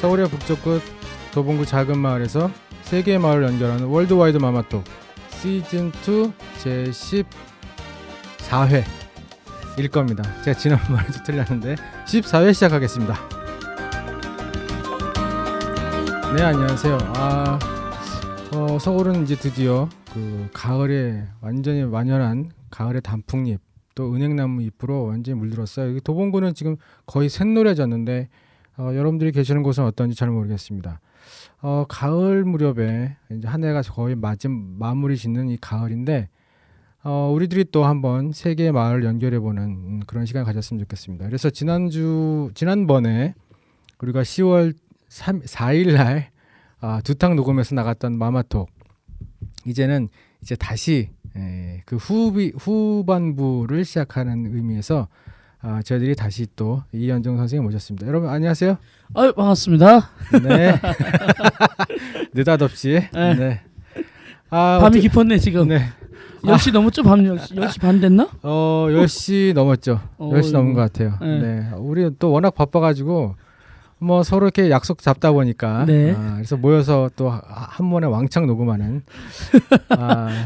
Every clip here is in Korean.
서울의 북쪽 끝 도봉구 작은 마을에서 세계의 마을을 연결하는 월드와이드 마마톡 시즌2 제14회일 겁니다. 제가 지난번에도 틀렸는데 14회 시작하겠습니다. 네, 안녕하세요. 서울은 이제 드디어 그 가을에 완전히 완연한 가을의 단풍잎 또 은행나무 잎으로 완전히 물들었어요. 여기 도봉구는 지금 거의 샛노래졌는데 여러분들이 계시는 곳은 어떤지 잘 모르겠습니다. 가을 무렵에 이제 한 해가 거의 마무리 짓는 이 가을인데 우리들이 또 한번 세계의 마을을 연결해보는 그런 시간 가졌으면 좋겠습니다. 그래서 지난번에 우리가 10월 4일날 두탕 녹음해서 나갔던 마마톡 이제는 이제 다시 그 후반부를 시작하는 의미에서 저희들이 다시 또 이현정 선생님 모셨습니다. 여러분 안녕하세요. 반갑습니다. 네. 느닷없이. 네. 밤이 깊었네 지금. 네. 10시 넘었죠? 밤 10시 반 됐나? 10시 넘었죠. 10시 넘은 것 같아요. 네. 우리 또 워낙 바빠가지고 뭐 서로 이렇게 약속 잡다 보니까 네. 그래서 모여서 또 한 번에 왕창 녹음하는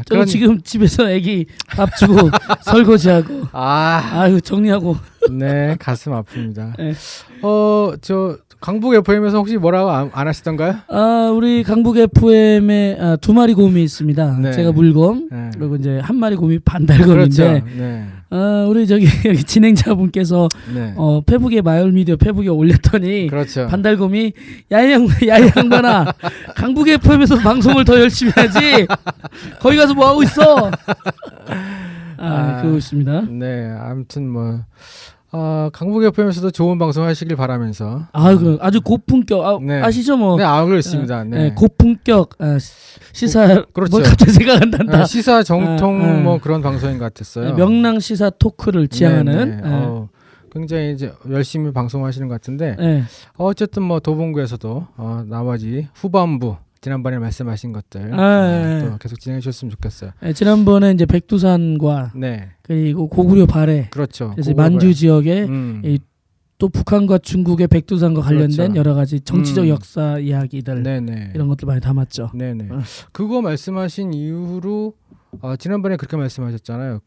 저는 지금 집에서 애기 밥 주고 설거지하고 아유 정리하고 네 가슴 아픕니다. 네. 저 강북 FM에서 혹시 뭐라고 안 하시던가요? 우리 강북 FM에 두 마리 곰이 있습니다. 네. 제가 물곰 네. 그리고 이제 한 마리 곰이 반달곰인데 그렇죠. 네. 우리 여기 진행자분께서 네. 페북에 마을 미디어 페북에 올렸더니 그렇죠. 반달곰이 야이 양반아 강북 FM에서 방송을 더 열심히 하지 거기 가서 뭐 하고 있어? 그러고 있습니다. 네, 아무튼 뭐 강북 FM에서도 좋은 방송 하시길 바라면서 아주 고품격 네. 아시죠 뭐? 네, 그렇습니다. 네. 고품격 시사 그렇죠. 뭐 갑자기 생각 안 난다. 시사 정통 뭐 그런 방송인 것 같았어요. 명랑 시사 토크를 지향하는. 네, 네. 굉장히 이제 열심히 방송하시는 것 같은데 네. 어쨌든 뭐 도봉구에서도 나머지 후반부 지난번에 말씀하신 것들 또 계속 진행해 주셨으면 좋겠어요. 네, 지난번에 이제 백두산과 네. 그리고 고구려 발해 그렇죠. 그래서 만주 지역에 또 북한과 중국의 백두산과 관련된 그렇죠. 여러 가지 정치적 역사 이야기들 네네. 이런 것들 많이 담았죠. 네네. 그거 말씀하신 이후로 지난번에 그렇게 말씀하셨잖아요.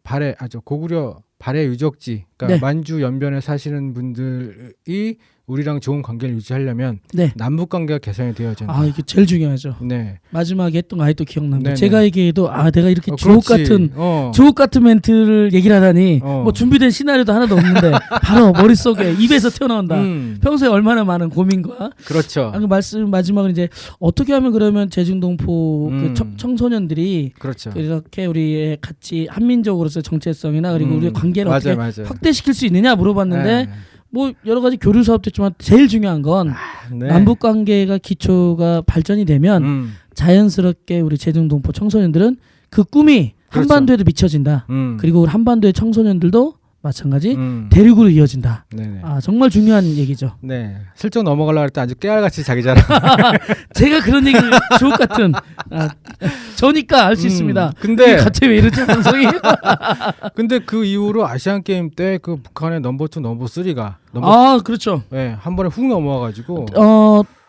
발해 고구려 발해 유적지 그러니까 네. 만주 연변에 사시는 분들이 우리랑 좋은 관계를 유지하려면 네. 남북 관계가 개선이 되어야 된다. 이게 제일 중요하죠. 네. 마지막에 했던 거 아직도 기억납니다. 네네. 제가 얘기해도 내가 이렇게 주옥 같은 멘트를 얘기를 하다니 뭐 준비된 시나리오도 하나도 없는데 바로 머릿속에 입에서 튀어나온다. 평소에 얼마나 많은 고민과 그렇죠. 말씀 마지막은 이제 어떻게 하면 그러면 제중동포 그 청소년들이 그렇죠. 이렇게 우리 같이 한민족으로서 정체성이나 그리고 우리의 관계를 맞아요, 어떻게 맞아요. 확대시킬 수 있느냐 물어봤는데 네. 뭐 여러 가지 교류 사업도 있지만 제일 중요한 건 네. 남북 관계가 기초가 발전이 되면 자연스럽게 우리 제중동포 청소년들은 그 꿈이 그렇죠. 한반도에도 미쳐진다. 그리고 우리 한반도의 청소년들도 마찬가지 대륙으로 이어진다. 네네. 정말 중요한 얘기죠. 네. 슬쩍 넘어가려고 할 때 아주 깨알같이 자기 자랑. 제가 그런 얘기 주옥 같은 저니까 알 수 있습니다. 근데 갑자기 왜 이러죠 방송이? 근데 그 이후로 아시안 게임 때 그 북한의 넘버 2, 넘버 3가 그렇죠. 네, 한 번에 훅 넘어와가지고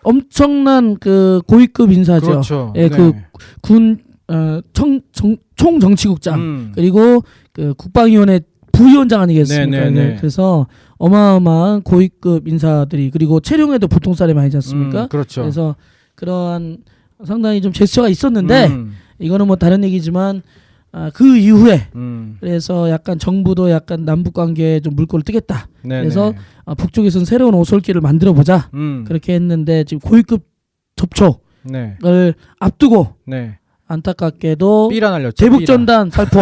엄청난 그 고위급 인사죠. 그렇죠. 예, 네. 그 군 총정치국장 그리고 그 국방위원회 부위원장 아니겠습니까? 네네네. 그래서 어마어마한 고위급 인사들이 그리고 체룡에도 보통 사람이 아니지 않습니까? 그렇죠. 그래서 그러한 상당히 좀 제스처가 있었는데 이거는 뭐 다른 얘기지만 그 이후에 그래서 약간 정부도 약간 남북 관계에 좀 물꼬를 뜨겠다. 네네. 그래서 북쪽에서는 새로운 오솔길을 만들어 보자. 그렇게 했는데 지금 고위급 접촉을 네. 앞두고 네. 안타깝게도 삐라 날렸죠. 대북전단 살포.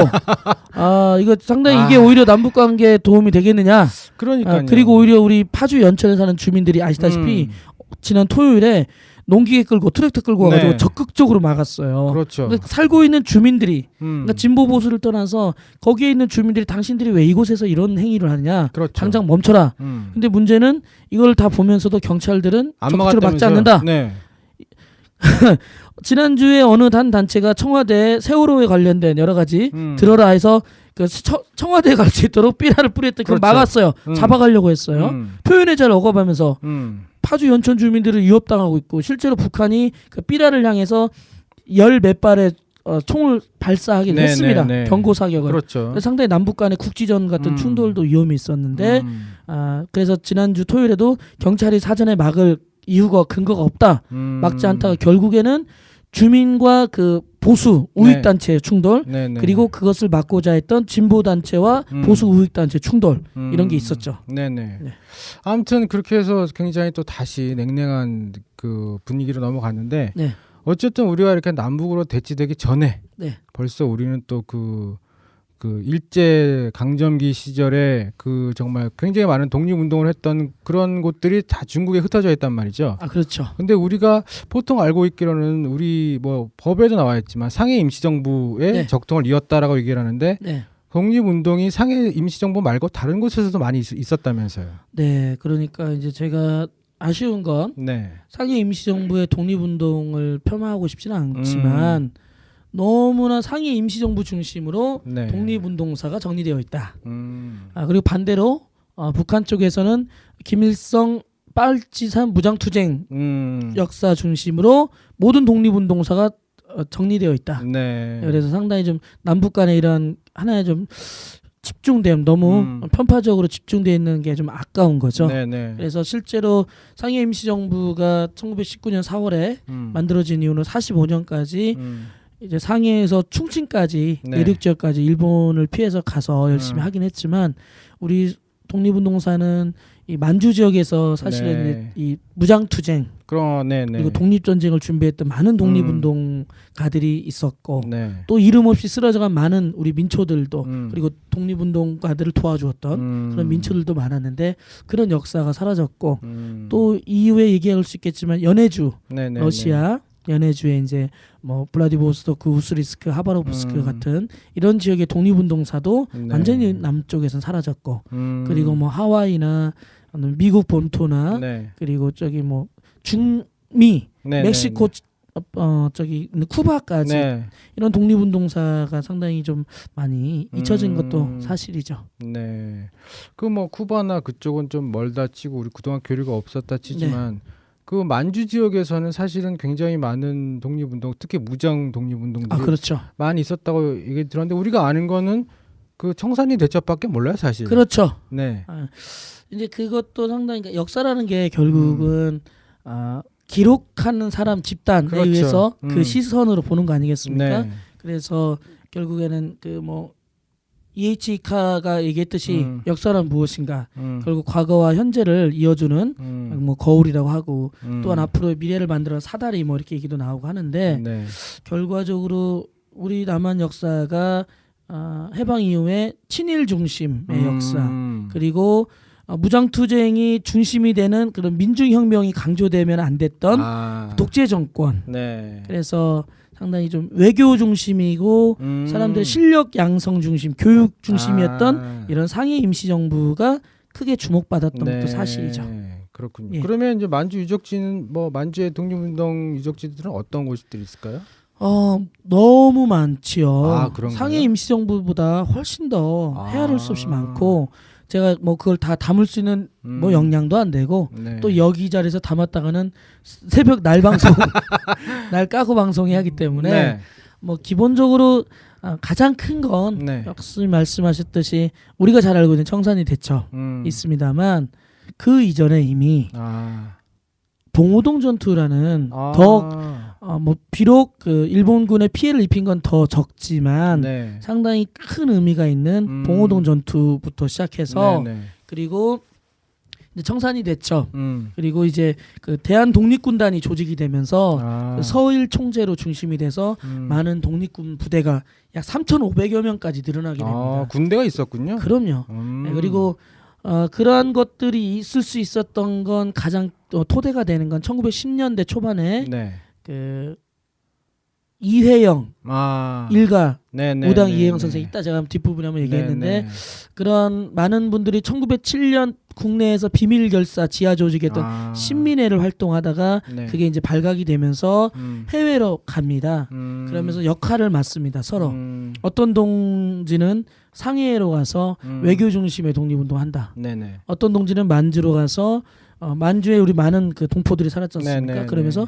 이거 상당히 이게 오히려 남북 관계에 도움이 되겠느냐. 그러니까요. 그리고 오히려 우리 파주 연천에 사는 주민들이 아시다시피 지난 토요일에 농기계 끌고 트랙터 끌고 와가지고 네. 적극적으로 막았어요. 그렇죠. 그러니까 살고 있는 주민들이 그러니까 진보 보수를 떠나서 거기에 있는 주민들이 당신들이 왜 이곳에서 이런 행위를 하냐. 그렇죠. 당장 멈춰라. 근데 문제는 이걸 다 보면서도 경찰들은 적극적으로 막지 않는다. 네. 지난주에 어느 한 단체가 청와대 세월호에 관련된 여러 가지 들어라 해서 그 청와대에 갈 수 있도록 삐라를 뿌렸던 그걸 그렇죠. 막았어요. 잡아가려고 했어요. 표현의 자를 억압하면서 파주 연천 주민들을 위협당하고 있고 실제로 북한이 그 삐라를 향해서 열 몇 발의 총을 발사하긴 했습니다. 경고 사격을. 그렇죠. 상당히 남북 간의 국지전 같은 충돌도 위험이 있었는데 그래서 지난주 토요일에도 경찰이 사전에 막을 이유가 근거가 없다. 막지 않다가 결국에는 주민과 그 보수 우익단체의 충돌 그리고 그것을 막고자 했던 진보단체와 보수 우익단체 충돌 이런 게 있었죠. 네네. 아무튼 그렇게 해서 굉장히 또 다시 냉랭한 그 분위기로 넘어갔는데 네. 어쨌든 우리가 이렇게 남북으로 대치되기 전에 네. 벌써 우리는 또 그 일제 강점기 시절에 그 정말 굉장히 많은 독립운동을 했던 그런 곳들이 다 중국에 흩어져 있단 말이죠. 아 그렇죠. 근데 우리가 보통 알고 있기로는 우리 뭐 법에도 나와 있지만 상해 임시정부에 적통을 이었다라고 얘기를 하는데 독립운동이 상해 임시정부 말고 다른 곳에서도 많이 있었다면서요. 네, 그러니까 이제 제가 아쉬운 건 상해 임시정부의 독립운동을 폄하하고 싶지는 않지만 너무나 상해 임시정부 중심으로 독립운동사가 정리되어 있다. 그리고 반대로 북한 쪽에서는 김일성 빨치산 무장투쟁 역사 중심으로 모든 독립운동사가 정리되어 있다. 그래서 상당히 좀 남북 간의 이런 하나의 좀 집중됨 너무 편파적으로 집중되어 있는 게 좀 아까운 거죠. 그래서 실제로 상해 임시정부가 1919년 4월에 만들어진 이후로 45년까지 이제 상해에서 충칭까지 내륙 지역까지 일본을 피해서 가서 열심히 하긴 했지만 우리 독립운동사는 이 만주 지역에서 사실은 이 무장투쟁 그리고 독립전쟁을 준비했던 많은 독립운동가들이 있었고 또 이름 없이 쓰러져간 많은 우리 민초들도 그리고 독립운동가들을 도와주었던 그런 민초들도 많았는데 그런 역사가 사라졌고 또 이후에 얘기할 수 있겠지만 연해주 러시아 연해주에 이제 뭐 블라디보스토크, 우스리스크, 하바로브스크 같은 이런 지역의 독립운동사도 완전히 남쪽에선 사라졌고 그리고 뭐 하와이나 미국 본토나 그리고 저기 뭐 중미, 멕시코 저기 쿠바까지 이런 독립운동사가 상당히 좀 많이 잊혀진 것도 사실이죠. 그 뭐 쿠바나 그쪽은 좀 멀다 치고 우리 그동안 교류가 없었다 치지만 그 만주 지역에서는 사실은 굉장히 많은 독립운동, 특히 무장 독립운동들이 많이 있었다고 얘기 들었는데 우리가 아는 거는 그 청산리 대첩밖에 몰라요, 사실. 그렇죠. 이제 그것도 상당히 역사라는 게 결국은 기록하는 사람 집단에 의해서 그 시선으로 보는 거 아니겠습니까? 그래서 결국에는 그 뭐 E.H. 이카가 얘기했듯이 역사란 무엇인가 결국 과거와 현재를 이어주는 뭐 거울이라고 하고 또한 앞으로의 미래를 만들어 사다리 뭐 이렇게 얘기도 나오고 하는데 결과적으로 우리 남한 역사가 해방 이후에 친일 중심의 역사 그리고 무장투쟁이 중심이 되는 그런 민중혁명이 강조되면 안 됐던 독재 정권 그래서 상당히 좀 외교 중심이고 사람들의 실력 양성 중심, 교육 중심이었던 이런 상해 임시정부가 크게 주목받았던 것도 사실이죠. 그렇군요. 그러면 이제 만주 유적지는 뭐 만주의 독립운동 유적지들은 어떤 곳들이 있을까요? 너무 많지요. 그런가요? 상해 임시정부보다 훨씬 더 헤아릴 수 없이 많고 제가 뭐 그걸 다 담을 수 있는 뭐 역량도 안 되고 또 여기 자리에서 담았다가는 새벽 날 방송 날 까고 방송이 하기 때문에 뭐 기본적으로 가장 큰 건 역시 말씀하셨듯이 우리가 잘 알고 있는 청산리 대첩 있습니다만 그 이전에 이미 봉오동 전투라는 뭐 비록 그 일본군의 피해를 입힌 건 더 적지만 상당히 큰 의미가 있는 봉오동 전투부터 시작해서 그리고 이제 청산리 대첩 그리고 이제 그 대한 독립군단이 조직이 되면서 그 서일 총재로 중심이 돼서 많은 독립군 부대가 약 3,500여 명까지 늘어나게 됩니다. 군대가 있었군요. 그럼요. 그리고 그러한 것들이 있을 수 있었던 건 가장 토대가 되는 건 1910년대 초반에 그 이회영 일가 네네, 우당 네네. 이혜영 선생 이따 제가 뒷부분에 한번 얘기했는데 네네. 그런 많은 분들이 1907년 국내에서 비밀 결사 지하 조직이었던 신민회를 활동하다가 네. 그게 이제 발각이 되면서 해외로 갑니다. 그러면서 역할을 맡습니다. 서로 어떤 동지는 상해로 가서 외교 중심의 독립운동한다. 네네. 어떤 동지는 만주로 가서 만주에 우리 많은 그 동포들이 살았지 않습니까? 네네. 그러면서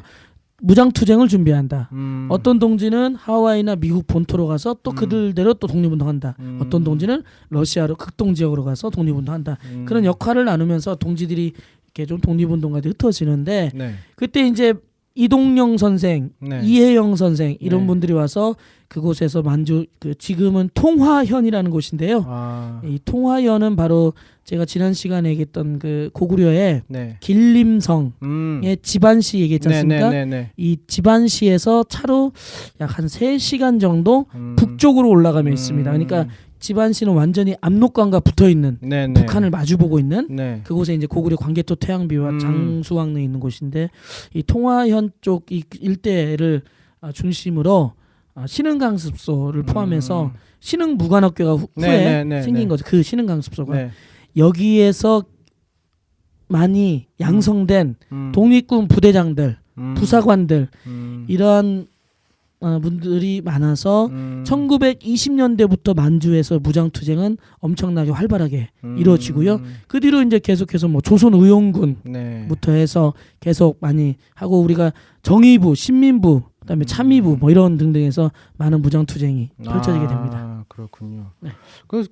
무장투쟁을 준비한다. 어떤 동지는 하와이나 미국 본토로 가서 또 그들대로 또 독립운동한다. 어떤 동지는 러시아로 극동 지역으로 가서 독립운동한다. 그런 역할을 나누면서 동지들이 이렇게 좀 독립운동가들이 흩어지는데 네. 그때 이제 이동영 선생, 네. 이혜영 선생 이런 네. 분들이 와서 그곳에서 만주 그 지금은 통화현이라는 곳인데요. 이 통화현은 바로 제가 지난 시간에 얘기했던 그 고구려의 네. 길림성의 지반시 얘기했지 않습니까? 네네네네. 이 지반시에서 차로 약 한 3시간 정도 북쪽으로 올라가면 있습니다. 그러니까 지반시는 완전히 압록강과 붙어 있는 네네. 북한을 마주보고 있는 네. 그곳에 이제 고구려 광개토 태양비와 장수왕릉이 있는 곳인데 이 통화현 쪽 이 일대를 중심으로 신흥강습소를 포함해서 신흥무관학교가 후에 네네네네. 생긴 거죠. 그 신흥강습소가 네. 여기에서 많이 양성된 독립군 부대장들, 부사관들 이러한 분들이 많아서 1920년대부터 만주에서 무장투쟁은 엄청나게 활발하게 이루어지고요. 그 뒤로 이제 계속해서 뭐 조선의용군부터 해서 계속 많이 하고 우리가 정의부, 신민부, 그다음에 참의부 뭐 이런 등등해서 많은 무장투쟁이 펼쳐지게 됩니다. 그렇군요. 네.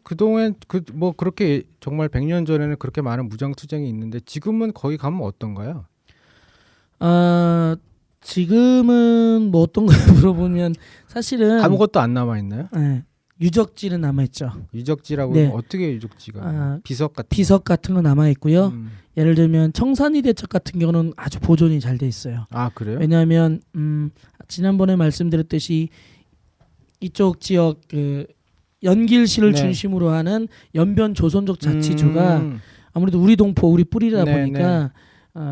그동안 뭐 그렇게 정말 100년 전에는 그렇게 많은 무장투쟁이 있는데 지금은 거기 가면 어떤가요? 지금은 뭐 어떤 걸 물어보면 사실은 아무것도 안 남아 있나요? 네, 유적지는 남아 있죠. 유적지라고 네. 어떻게 유적지가? 비석 같은 비석 같은 거 남아 있고요. 예를 들면 청산리 대첩 같은 경우는 아주 보존이 잘 돼 있어요. 아 그래요? 왜냐하면 지난번에 말씀드렸듯이 이쪽 지역 그 연길시를 네. 중심으로 하는 연변 조선족 자치주가 아무래도 우리 동포 우리 뿌리다 네, 보니까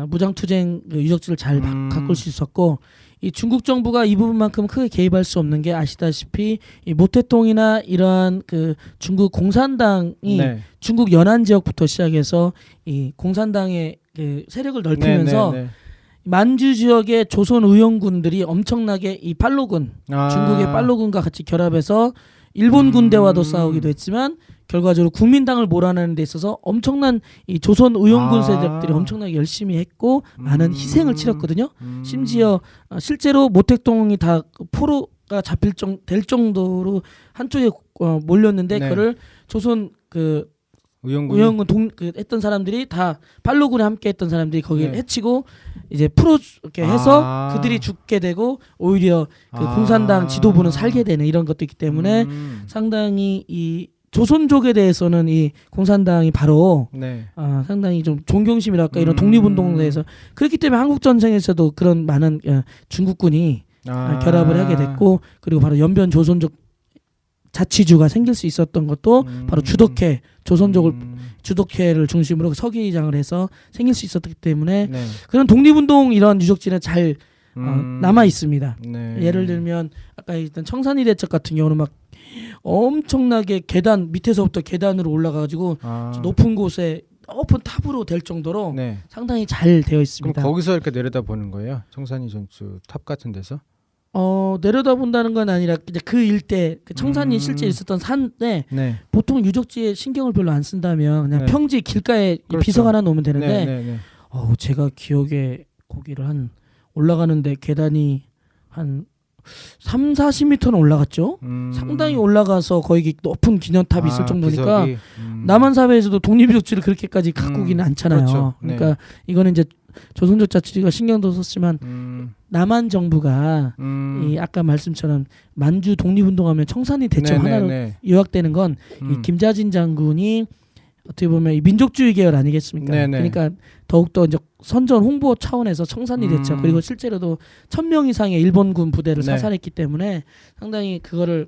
무장투쟁 그 유적지를 잘 가꿀 수 있었고 이 중국 정부가 이 부분만큼 크게 개입할 수 없는 게 아시다시피 이 모태통이나 이러한 그 중국 공산당이 네. 중국 연안 지역부터 시작해서 이 공산당의 그 세력을 넓히면서 네, 네, 네. 만주 지역의 조선 의용군들이 엄청나게 이 팔로군 중국의 팔로군과 같이 결합해서 일본 군대와도 싸우기도 했지만 결과적으로 국민당을 몰아내는 데 있어서 엄청난 이 조선 의용군 세력들이 엄청나게 열심히 했고 많은 희생을 치렀거든요. 심지어 실제로 모택동이 다 포로가 될 정도로 한쪽에 몰렸는데 네. 그거를 조선 그 의용군 했던 사람들이 다 팔로군에 함께 했던 사람들이 거기를 네. 해치고 이제 풀어 이렇게 해서 그들이 죽게 되고 오히려 그 공산당 지도부는 살게 되는 이런 것도 있기 때문에 상당히 이 조선족에 대해서는 이 공산당이 바로 네. 상당히 좀 존경심이랄까 이런 독립운동에 대해서 그렇기 때문에 한국 전쟁에서도 그런 많은 중국군이 결합을 하게 됐고 그리고 바로 연변 조선족 자치주가 생길 수 있었던 것도 바로 주덕회 주덕회를 중심으로 서기장을 해서 생길 수 있었기 때문에 네. 그런 독립운동 이런 유적지는 잘 남아 있습니다. 네. 예를 들면 아까 얘기했던 청산리 대첩 같은 경우는 막 엄청나게 계단 밑에서부터 계단으로 올라가가지고 높은 곳에 높은 탑으로 될 정도로 네. 상당히 잘 되어 있습니다. 그럼 거기서 이렇게 내려다 보는 거예요? 청산리 전투 탑 같은 데서? 내려다본다는 건 아니라 이제 그 일대 그 청산리 실제 있었던 산에 네. 보통 유적지에 신경을 별로 안 쓴다면 그냥 네. 평지 길가에 그렇죠. 비석 하나 놓으면 되는데 네, 네, 네. 제가 기억에 거기를 한 올라가는데 계단이 한 3, 40m는 올라갔죠. 상당히 올라가서 거기 높은 기념탑이 있을 정도니까 비석이, 남한 사회에서도 독립유적지를 그렇게까지 가꾸기는 않잖아요. 그렇죠. 그러니까 네. 이거는 이제 조선족 자치가 신경도 썼지만 남한 정부가 이 아까 말씀처럼 만주 독립운동하면 청산리 대첩 하나로 요약되는 건 이 김자진 장군이 어떻게 보면 이 민족주의 계열 아니겠습니까? 네네. 그러니까 더욱더 이제 선전 홍보 차원에서 청산리 대첩 그리고 실제로도 1,000명 이상의 일본군 부대를 네. 사살했기 때문에 상당히 그거를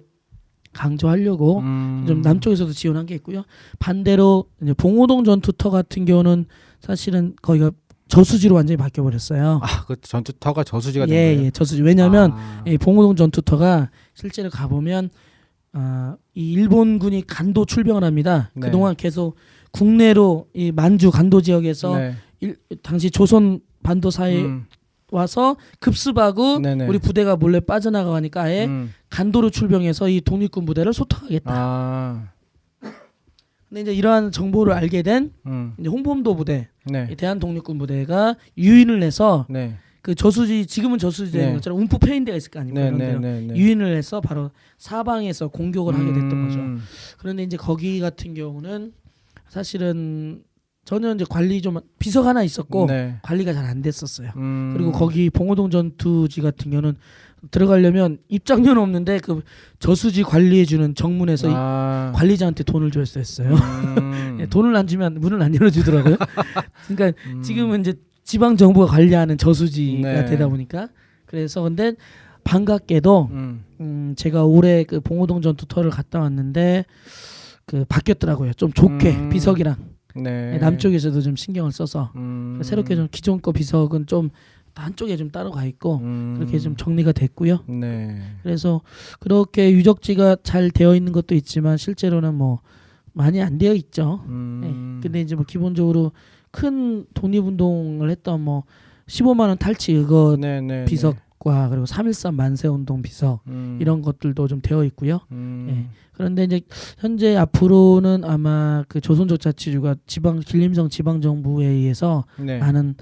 강조하려고 좀 남쪽에서도 지원한 게 있고요. 반대로 이제 봉오동 전투터 같은 경우는 사실은 거기가 저수지로 완전히 바뀌어 버렸어요. 그 전투터가 저수지가 된 거예요? 예, 저수지. 왜냐하면 이 봉오동 전투터가 실제로 가보면 이 일본군이 간도 출병을 합니다. 네. 그동안 계속 국내로 이 만주 간도 지역에서 네. 당시 조선 반도사에 와서 급습하고 네네. 우리 부대가 몰래 빠져나가니까 아예 간도로 출병해서 이 독립군 부대를 소탕하겠다. 근데 이제 이러한 정보를 알게 된 이제 홍범도 부대, 네. 이 대한 독립군 부대가 유인을 해서 네. 그 저수지 지금은 저수지 되는 네. 것처럼 움푹 패인 데가 있을 거 아닙니까? 네. 그런 데로 유인을 해서 바로 사방에서 공격을 하게 됐던 거죠. 그런데 이제 거기 같은 경우는 사실은 전혀 이제 관리 좀 비석 하나 있었고 네. 관리가 잘 안 됐었어요. 그리고 거기 봉오동 전투지 같은 경우는 들어가려면 입장료는 없는데 그 저수지 관리해주는 정문에서 관리자한테 돈을 줘야 했어요. 네, 돈을 안 주면 문을 안 열어주더라고요. 그러니까 지금은 이제 지방 정부가 관리하는 저수지가 네. 되다 보니까 그래서 근데 반갑게도 제가 올해 그 봉오동 전투터를 갔다 왔는데 그 바뀌었더라고요. 좀 좋게 비석이랑 네. 남쪽에서도 좀 신경을 써서 새롭게 좀 기존 거 비석은 좀 한쪽에 좀 따로 가 있고 그렇게 좀 정리가 됐고요. 네. 그래서 그렇게 유적지가 잘 되어 있는 것도 있지만 실제로는 뭐 많이 안 되어 있죠. 네. 근데 이제 뭐 기본적으로 큰 독립운동을 했던 뭐 15만 원 탈취 의거 네. 비석과 그리고 3.13 만세운동 비석 이런 것들도 좀 되어 있고요. 네. 그런데 이제 현재 앞으로는 아마 그 조선족 자치주가 길림성 지방정부에 의해서 네. 많은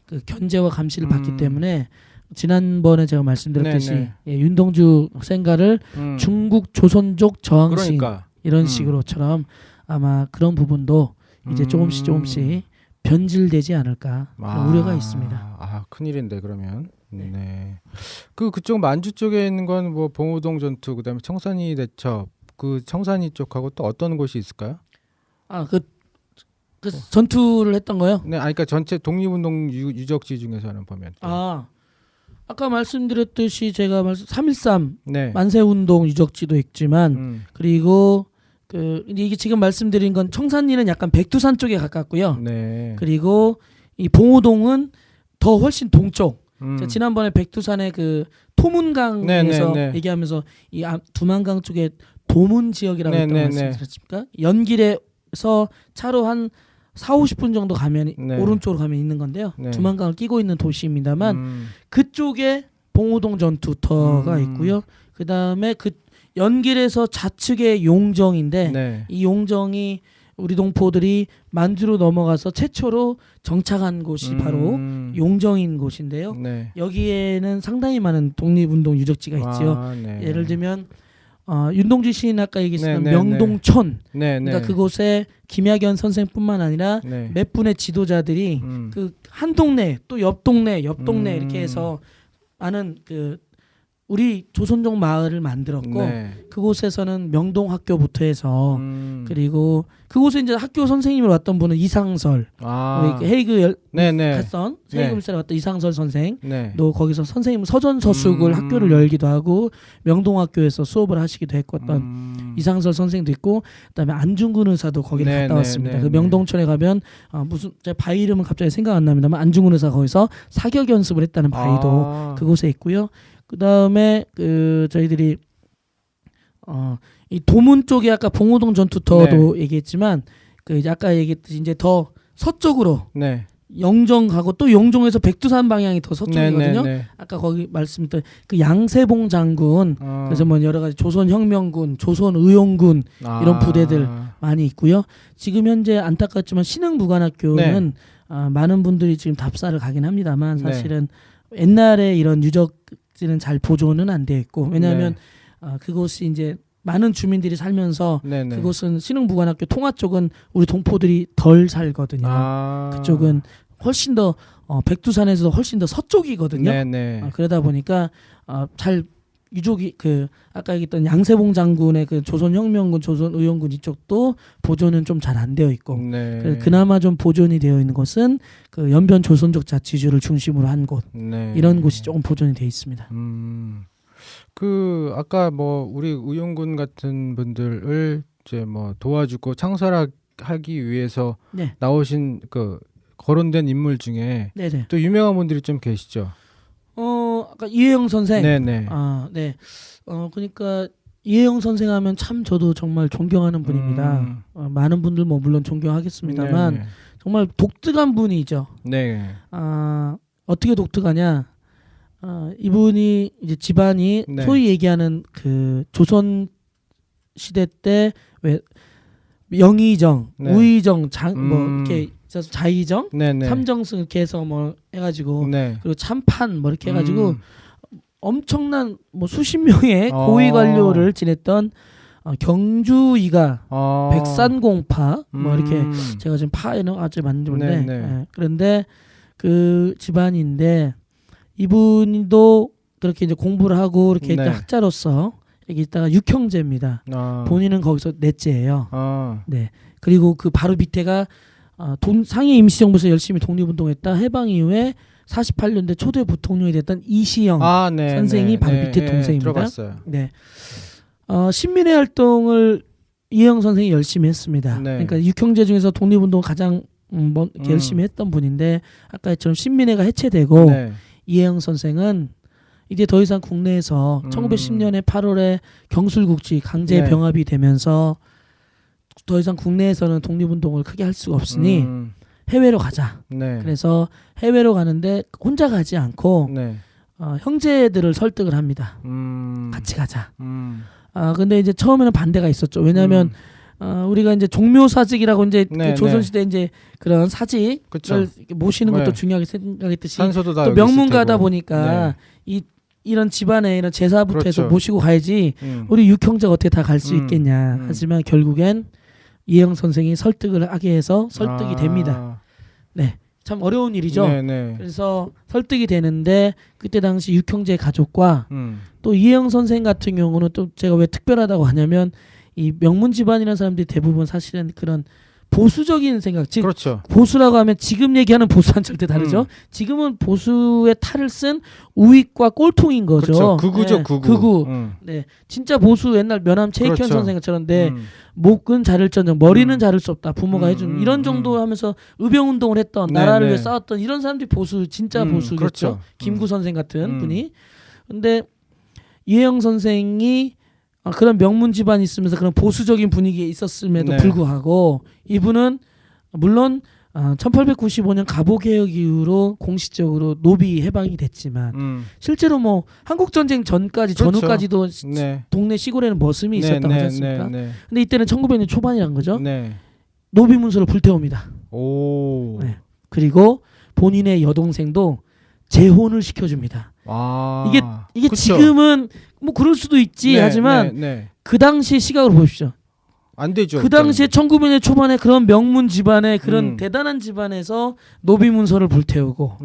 그 견제와 감시를 받기 때문에 지난번에 제가 말씀드렸듯이 예, 윤동주 생가를 중국 조선족 저항시 그러니까. 이런 식으로처럼 아마 그런 부분도 이제 조금씩 변질되지 않을까 그런 우려가 있습니다. 큰일인데 그러면. 네. 그쪽 만주 쪽에 있는 건 뭐 봉오동 전투 그다음에 청산리 대첩 그 청산리 쪽하고 또 어떤 곳이 있을까요? 그 전투를 했던 거요? 네, 그러니까 전체 독립운동 유적지 중에서는 보면. 아까 말씀드렸듯이 제가 3.13 네. 만세운동 유적지도 있지만 그리고 그 이게 지금 말씀드린 건 청산리는 약간 백두산 쪽에 가깝고요. 네. 그리고 이 봉오동은 더 훨씬 동쪽. 제가 지난번에 백두산의 그 토문강에서 얘기하면서 이 두만강 쪽에 도문 지역이라고 했던 말씀드렸습니까? 연길에서 차로 한 40-50분 정도 가면 오른쪽으로 가면 있는 건데요. 두만강을 끼고 있는 도시입니다만 그쪽에 봉오동 전투터가 있고요. 그다음에 그 연길에서 좌측에 용정인데 이 용정이 우리 동포들이 만주로 넘어가서 최초로 정착한 곳이 바로 용정인 곳인데요. 여기에는 상당히 많은 독립운동 유적지가 있죠. 예를 들면 윤동주 시인 아까 얘기했던 명동촌 그러니까 그곳에 김약연 선생뿐만 아니라 몇 분의 지도자들이 그 한 동네 또 옆 동네 이렇게 해서 많은 그 우리 조선족 마을을 만들었고 그곳에서는 명동학교부터 해서 그리고 그곳에 이제 학교 선생님으로 왔던 분은 이상설 헤이그 갔던 세계금사에 왔던 이상설 선생도 거기서 선생님 서전서숙을 학교를 열기도 하고 명동학교에서 수업을 하시기도 했던 이상설 선생도 있고 그다음에 안중근 의사도 거기 갔다 왔습니다. 그 명동촌에 가면 무슨 제 바위 이름은 갑자기 생각 안 납니다만 안중근 의사 거기서 사격 연습을 했다는 바위도 그곳에 있고요. 그 다음에 그 저희들이 이 도문 쪽에 아까 봉오동 전투터도 얘기했지만 그 아까 얘기했듯이 이제 더 서쪽으로 영정 가고 또 영종에서 백두산 방향이 더 서쪽이거든요. 아까 거기 말씀드린 그 양세봉 장군 그래서 뭐 여러 가지 조선혁명군, 조선의용군 이런 부대들 많이 있고요. 지금 현재 안타깝지만 신흥무관학교는 많은 분들이 지금 답사를 가긴 합니다만 사실은 옛날에 이런 유적지는 잘 보존은 안 돼 있고 왜냐하면 그곳이 이제 많은 주민들이 살면서 그곳은 신흥무관학교 통화 쪽은 우리 동포들이 덜 살거든요. 그쪽은 훨씬 더 백두산에서도 훨씬 더 서쪽이거든요. 그러다 보니까 잘 유족이 그 아까 얘기했던 양세봉 장군의 그 조선혁명군, 조선의용군 이쪽도 보존은 좀 잘 안 되어 있고 그나마 좀 보존이 되어 있는 곳은 그 연변 조선족 자치주를 중심으로 한 곳 이런 곳이 조금 보존이 되어 있습니다. 그 아까 뭐 우리 의용군 같은 분들을 이제 뭐 도와주고 창설하기 위해서 나오신 그 거론된 인물 중에 또 유명한 분들이 좀 계시죠. 아까 이혜영 선생. 그러니까 이혜영 선생 하면 참 저도 정말 존경하는 분입니다. 많은 분들 뭐 물론 존경하겠습니다만 네. 정말 독특한 분이죠. 네. 어떻게 독특하냐? 이분이 이제 집안이 네. 소위 얘기하는 그 조선 시대 때 왜 영의정, 네. 우의정, 뭐 이렇게 있어서 자의정, 네, 네. 삼정승 이렇게 해서 뭐 해가지고 네. 그리고 참판 뭐 이렇게 해가지고 엄청난 뭐 수십 명의 고위 관료를 지냈던 경주이가 백산공파 뭐 이렇게 제가 지금 파에는 아주 만드는데 예, 그런데 그 집안인데 이분도 그렇게 이제 공부를 하고 이렇게 네. 학자로서 이렇게 있다가 육형제입니다. 본인은 거기서 넷째예요. 네. 그리고 그 바로 밑에가 상해 임시정부에서 열심히 독립운동했다. 해방 이후에 48년대 초대 부통령이 됐던 이시영 네, 선생이 네, 바로 네, 밑에 동생입니다. 들어봤어요. 네. 신민회 활동을 이혜영 선생이 열심히 했습니다. 네. 그러니까 육형제 중에서 독립운동 가장 열심히 했던 분인데 아까처럼 신민회가 해체되고 네. 이혜영 선생은 이제 더 이상 국내에서 1910년에 8월에 경술국지 강제 네. 병합이 되면서 더 이상 국내에서는 독립운동을 크게 할 수가 없으니 해외로 가자. 네. 그래서 해외로 가는데 혼자 가지 않고 네. 형제들을 설득을 합니다. 같이 가자. 근데 이제 처음에는 반대가 있었죠. 왜냐하면 우리가 이제 종묘사직이라고 이제 네, 그 조선시대 이제 그런 사직을 그쵸. 모시는 것도 네. 중요하게 생각했듯이 산소도 다 또 여기 있을 명문가다 테고. 보니까 이런 집안에 이런 제사부터 해서 그렇죠. 모시고 가야지 네. 우리 육형제가 어떻게 다 갈 수 있겠냐. 하지만 결국엔 이혜영 선생이 설득을 하게 해서 설득이 됩니다. 네, 참 어려운 일이죠. 네, 네. 그래서 설득이 되는데 그때 당시 육형제 가족과 음. 또 이혜영 선생 같은 경우는 또 제가 왜 특별하다고 하냐면 이 명문 집안이라는 사람들이 대부분 사실은 그런 보수적인 생각, 즉 그렇죠. 보수라고 하면 지금 얘기하는 보수와는 절대 다르죠. 지금은 보수의 탈을 쓴 우익과 꼴통인 거죠. 그렇죠. 극우죠, 네, 극우. 극우. 네, 진짜 보수 옛날 면함 최익현 그렇죠. 선생처럼 목은 자를전정 머리는 자를 수 없다. 부모가 해준 이런 정도 하면서 의병운동을 했던 네, 나라를 네. 위해 싸웠던 이런 사람들이 보수 진짜 보수겠죠. 그렇죠. 김구 선생 같은 분이. 근데 이혜영 선생이 그런 명문 집안이 있으면서 그런 보수적인 분위기에 있었음에도 네. 불구하고 이분은 물론 1895년 갑오개혁 이후로 공식적으로 노비 해방이 됐지만 실제로 뭐 한국전쟁 전까지 그렇죠. 전후까지도 네. 동네 시골에는 머슴이 있었다고 하지 않습니까? 네. 근데 이때는 1900년 초반이란 거죠. 네. 노비 문서를 불태웁니다. 오. 네. 그리고 본인의 여동생도 재혼을 시켜줍니다. 이게 그쵸. 지금은 뭐 그럴 수도 있지 하지만 그 당시 시각으로 보십시오. 안 되죠. 그 당시에 1900년 초반에 그런 명문 집안에 그런 대단한 집안에서 노비 문서를 불태우고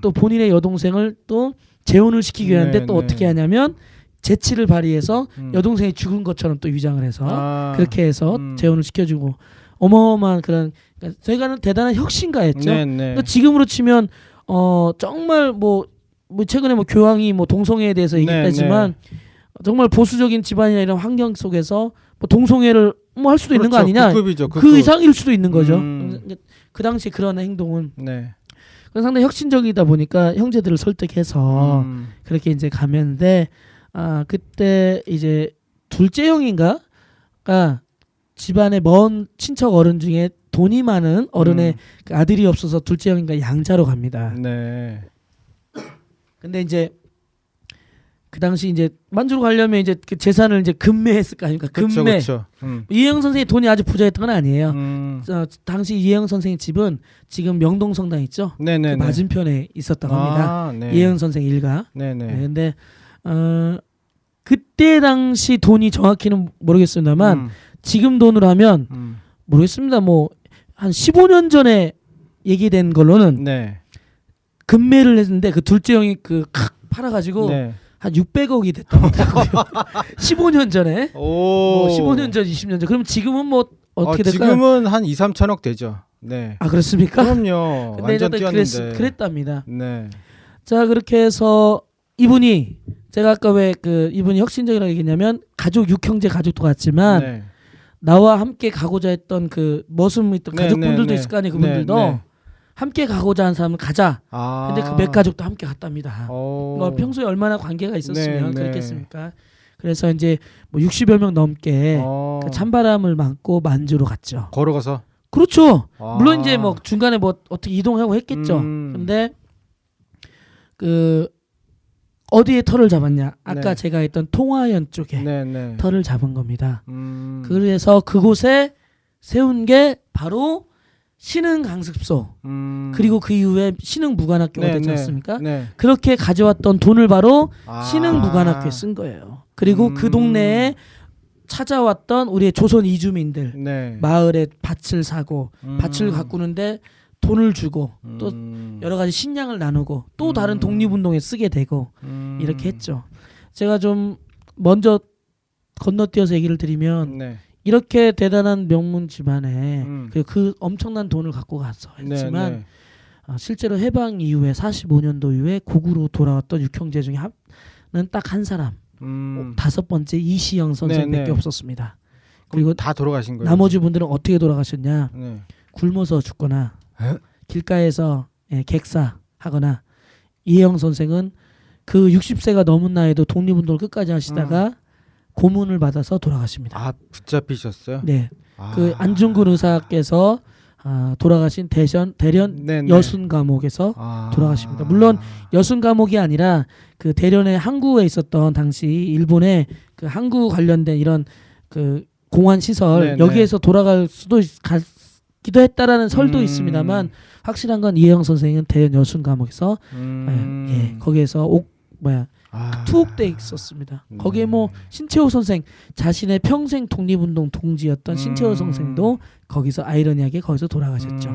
또 본인의 여동생을 또 재혼을 시키기 위한데 또 어떻게 하냐면 재치를 발휘해서 여동생이 죽은 것처럼 또 위장을 해서 그렇게 해서 재혼을 시켜주고 어마어마한 그런 그러니까 저희가는 대단한 혁신가였죠. 그러니까 지금으로 치면 정말 뭐 최근에 뭐 교황이 뭐 동성애에 대해서 얘기했지만 정말 보수적인 집안이나 이런 환경 속에서 뭐 동성애를 뭐 할 수도 있는 거 아니냐. 극급이죠. 그 이상일 수도 있는 거죠. 그 당시 그런 행동은 상당히 혁신적이다 보니까 형제들을 설득해서 그렇게 이제 가면데 그때 이제 둘째 형인가가 집안의 먼 친척 어른 중에 돈이 많은 어른의 그 아들이 없어서 둘째 형인가 양자로 갑니다. 근데 이제 그 당시 이제 만주로 가려면 이제 그 재산을 이제 금매했을 거 아닙니까? 금매. 그쵸. 이혜영 선생이 돈이 아주 부자였던 건 아니에요. 당시 이혜영 선생의 집은 지금 명동성당 있죠? 그 맞은편에 있었다고 합니다. 이혜영 선생 일가. 근데 그때 당시 돈이 정확히는 모르겠습니다만 지금 돈으로 하면 모르겠습니다. 뭐 한 15년 전에 얘기된 걸로는 금매를 했는데 그 둘째 형이 팔아가지고 한 600억이 됐다고 하더라고요. 15년 전에. 뭐 15년 전, 20년 전. 그럼 지금은 뭐 어떻게 될까요? 지금은 한 2, 3천억 되죠. 그렇습니까? 그럼요. 완전 뛰었는데. 그랬답니다. 자, 그렇게 해서 이분이 제가 아까 왜 이분이 혁신적이라고 얘기했냐면 가족 6형제 가족도 같지만 나와 함께 가고자 했던 그 머슴 있던 가족분들도 있을 거 아니에요. 그분들도 함께 가고자 하는 사람은 가자. 근데 그 몇 가족도 함께 갔답니다. 뭐 평소에 얼마나 관계가 있었으면 그렇겠습니까? 그래서 이제 뭐 60여 명 넘게 그 찬바람을 맞고 만주로 갔죠. 걸어가서. 그렇죠. 물론 이제 뭐 중간에 뭐 어떻게 이동하고 했겠죠. 근데 그 어디에 터를 잡았냐? 아까 네. 제가 했던 통화연 쪽에 네. 터를 잡은 겁니다. 그래서 그곳에 세운 게 바로 신흥 강습소. 그리고 그 이후에 신흥 무관학교가 되지 않습니까? 네. 그렇게 가져왔던 돈을 바로 신흥 무관학교에 쓴 거예요. 그리고 그 동네에 찾아왔던 우리의 조선 이주민들 네. 마을에 밭을 사고 밭을 가꾸는데 돈을 주고 또 여러 가지 식량을 나누고 또 다른 독립운동에 쓰게 되고 이렇게 했죠. 제가 좀 먼저 건너뛰어서 얘기를 드리면 네. 이렇게 대단한 명문 집안에 그 엄청난 돈을 갖고 갔어 했지만 실제로 해방 이후에 45년도 이후에 고구로 돌아왔던 육형제 중에 딱 한 사람 다섯 번째 이시영 선생밖에 없었습니다. 그리고 다 돌아가신 거예요. 나머지 분들은 어떻게 돌아가셨냐? 네. 굶어서 죽거나 길가에서 객사하거나 이혜영 선생은 그 60세가 넘은 나이에도 독립운동을 끝까지 하시다가 고문을 받아서 돌아가십니다. 붙잡히셨어요? 네. 그 안중근 의사께서 돌아가신 대련 여순 감옥에서 돌아가십니다. 물론 여순 감옥이 아니라 그 대련의 항구에 있었던 당시 일본의 그 항구 관련된 이런 그 공안 시설 여기에서 돌아갈 수도 기도 했다라는 설도 있습니다만 확실한 건 이혜영 선생은 대연 여순 감옥에서 거기에서 투옥돼 있었습니다. 거기에 뭐 신채호 선생 자신의 평생 독립운동 동지였던 신채호 선생도 거기서 아이러니하게 거기서 돌아가셨죠.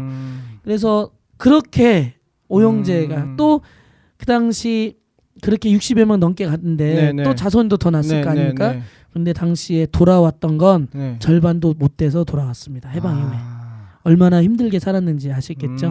그래서 그렇게 오영재가 또 그 당시 그렇게 60여 명 넘게 갔는데 또 자손도 더 났을 거 아닙니까? 그런데 당시에 돌아왔던 건 절반도 못 돼서 돌아왔습니다. 해방 이후에. 얼마나 힘들게 살았는지 아시겠죠?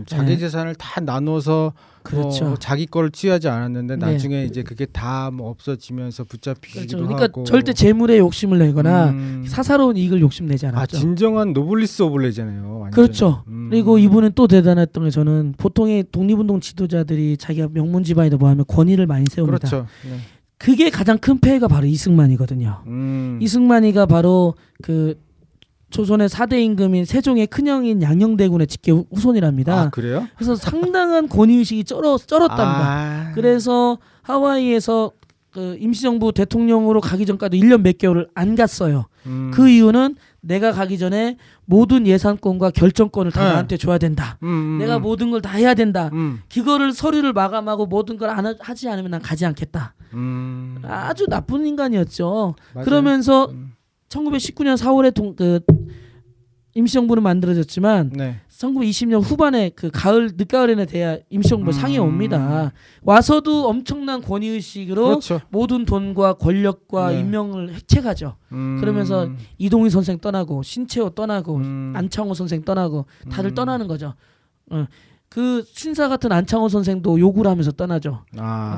자기 재산을 다 나눠서 그렇죠. 자기 거를 취하지 않았는데 나중에 이제 그게 다 뭐 없어지면서 붙잡히기도 그렇죠. 그러니까 하고. 절대 재물에 욕심을 내거나 사사로운 이익을 욕심내지 않았죠. 진정한 노블리스 오블레잖아요. 완전. 그렇죠. 그리고 이분은 또 대단했던 게 저는 보통의 독립운동 지도자들이 자기가 명문 집안이다 뭐하면 권위를 많이 세웁니다. 그렇죠. 네. 그게 가장 큰 폐해가 바로 이승만이거든요. 이승만이가 바로 그 조선의 4대 임금인 세종의 큰형인 양녕대군의 직계 후손이랍니다. 그래요? 그래서 상당한 권위의식이 쩔었답니다. 그래서 하와이에서 그 임시정부 대통령으로 가기 전까지 1년 몇 개월을 안 갔어요. 그 이유는 내가 가기 전에 모든 예산권과 결정권을 다 나한테 줘야 된다. 내가 모든 걸 다 해야 된다. 그거를 서류를 마감하고 모든 걸 하지 않으면 난 가지 않겠다. 아주 나쁜 인간이었죠. 맞아요. 그러면서 1919년 4월에 임시정부는 만들어졌지만 1920년 후반에 그 늦가을에나 돼야 임시정부 상이 옵니다. 와서도 엄청난 권위의식으로 그렇죠. 모든 돈과 권력과 인명을 획책하죠. 그러면서 이동희 선생 떠나고 신채호 떠나고 안창호 선생 떠나고 다들 떠나는 거죠. 그 신사 같은 안창호 선생도 욕을 하면서 떠나죠.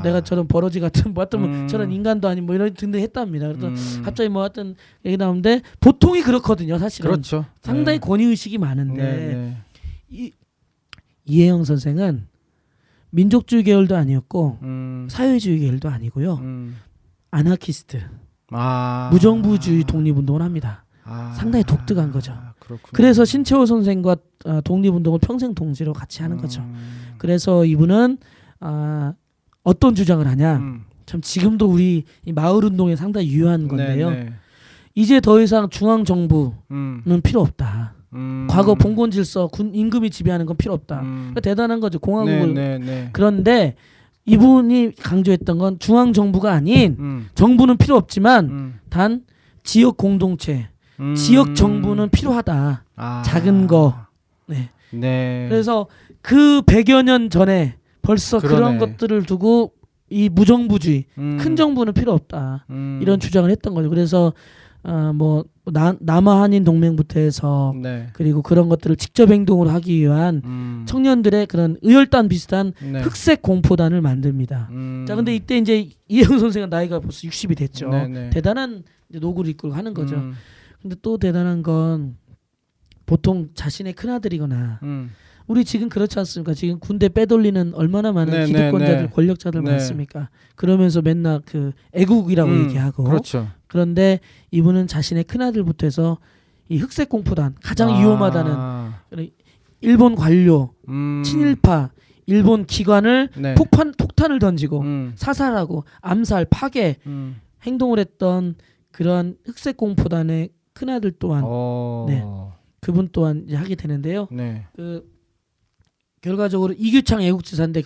내가 저런 버러지 같은 뭐 하여튼 저런 인간도 아닌 뭐 이런 등등 했답니다. 그래서 갑자기 뭐 하여튼 얘기 나오는데 보통이 그렇거든요. 사실은 그렇죠. 상당히 권위의식이 많은데 이혜영 선생은 민족주의 계열도 아니었고 사회주의 계열도 아니고요. 아나키스트 무정부주의 독립운동을 합니다. 상당히 독특한 거죠. 그렇군요. 그래서 신채호 선생과 독립운동을 평생 동지로 같이 하는 거죠. 그래서 이분은 어떤 주장을 하냐. 참 지금도 우리 이 마을운동에 상당히 유효한 건데요. 이제 더 이상 중앙정부는 필요 없다. 과거 봉건질서 군 임금이 지배하는 건 필요 없다. 그러니까 대단한 거죠. 공화국을. 그런데 이분이 강조했던 건 중앙정부가 아닌 정부는 필요 없지만 단 지역 공동체 지역 정부는 필요하다. 작은 거. 그래서 그 100여 년 전에 벌써 그런 것들을 두고 이 무정부주의, 큰 정부는 필요 없다. 이런 주장을 했던 거죠. 그래서 뭐 남아 한인 동맹부터 해서 그리고 그런 것들을 직접 행동으로 하기 위한 청년들의 그런 의열단 비슷한 흑색 공포단을 만듭니다. 자, 근데 이때 이제 이혜영 선생은 나이가 벌써 60이 됐죠. 대단한 노구를 이끌고 하는 거죠. 근데 또 대단한 건 보통 자신의 큰아들이거나 우리 지금 그렇지 않습니까? 지금 군대 빼돌리는 얼마나 많은 네, 기득권자들, 네. 권력자들 네. 많습니까? 그러면서 맨날 그 애국이라고 얘기하고. 그렇죠. 그런데 이분은 자신의 큰아들부터 해서 이 흑색 공포단 가장 위험하다는 일본 관료, 친일파, 일본 기관을 네. 폭탄을 던지고 사살하고 암살, 파괴 행동을 했던 그러한 흑색 공포단의 큰아들 또한 네. 그분 또한 이제 하게 되는데요. 네. 그 결과적으로 이규창 애국지사인데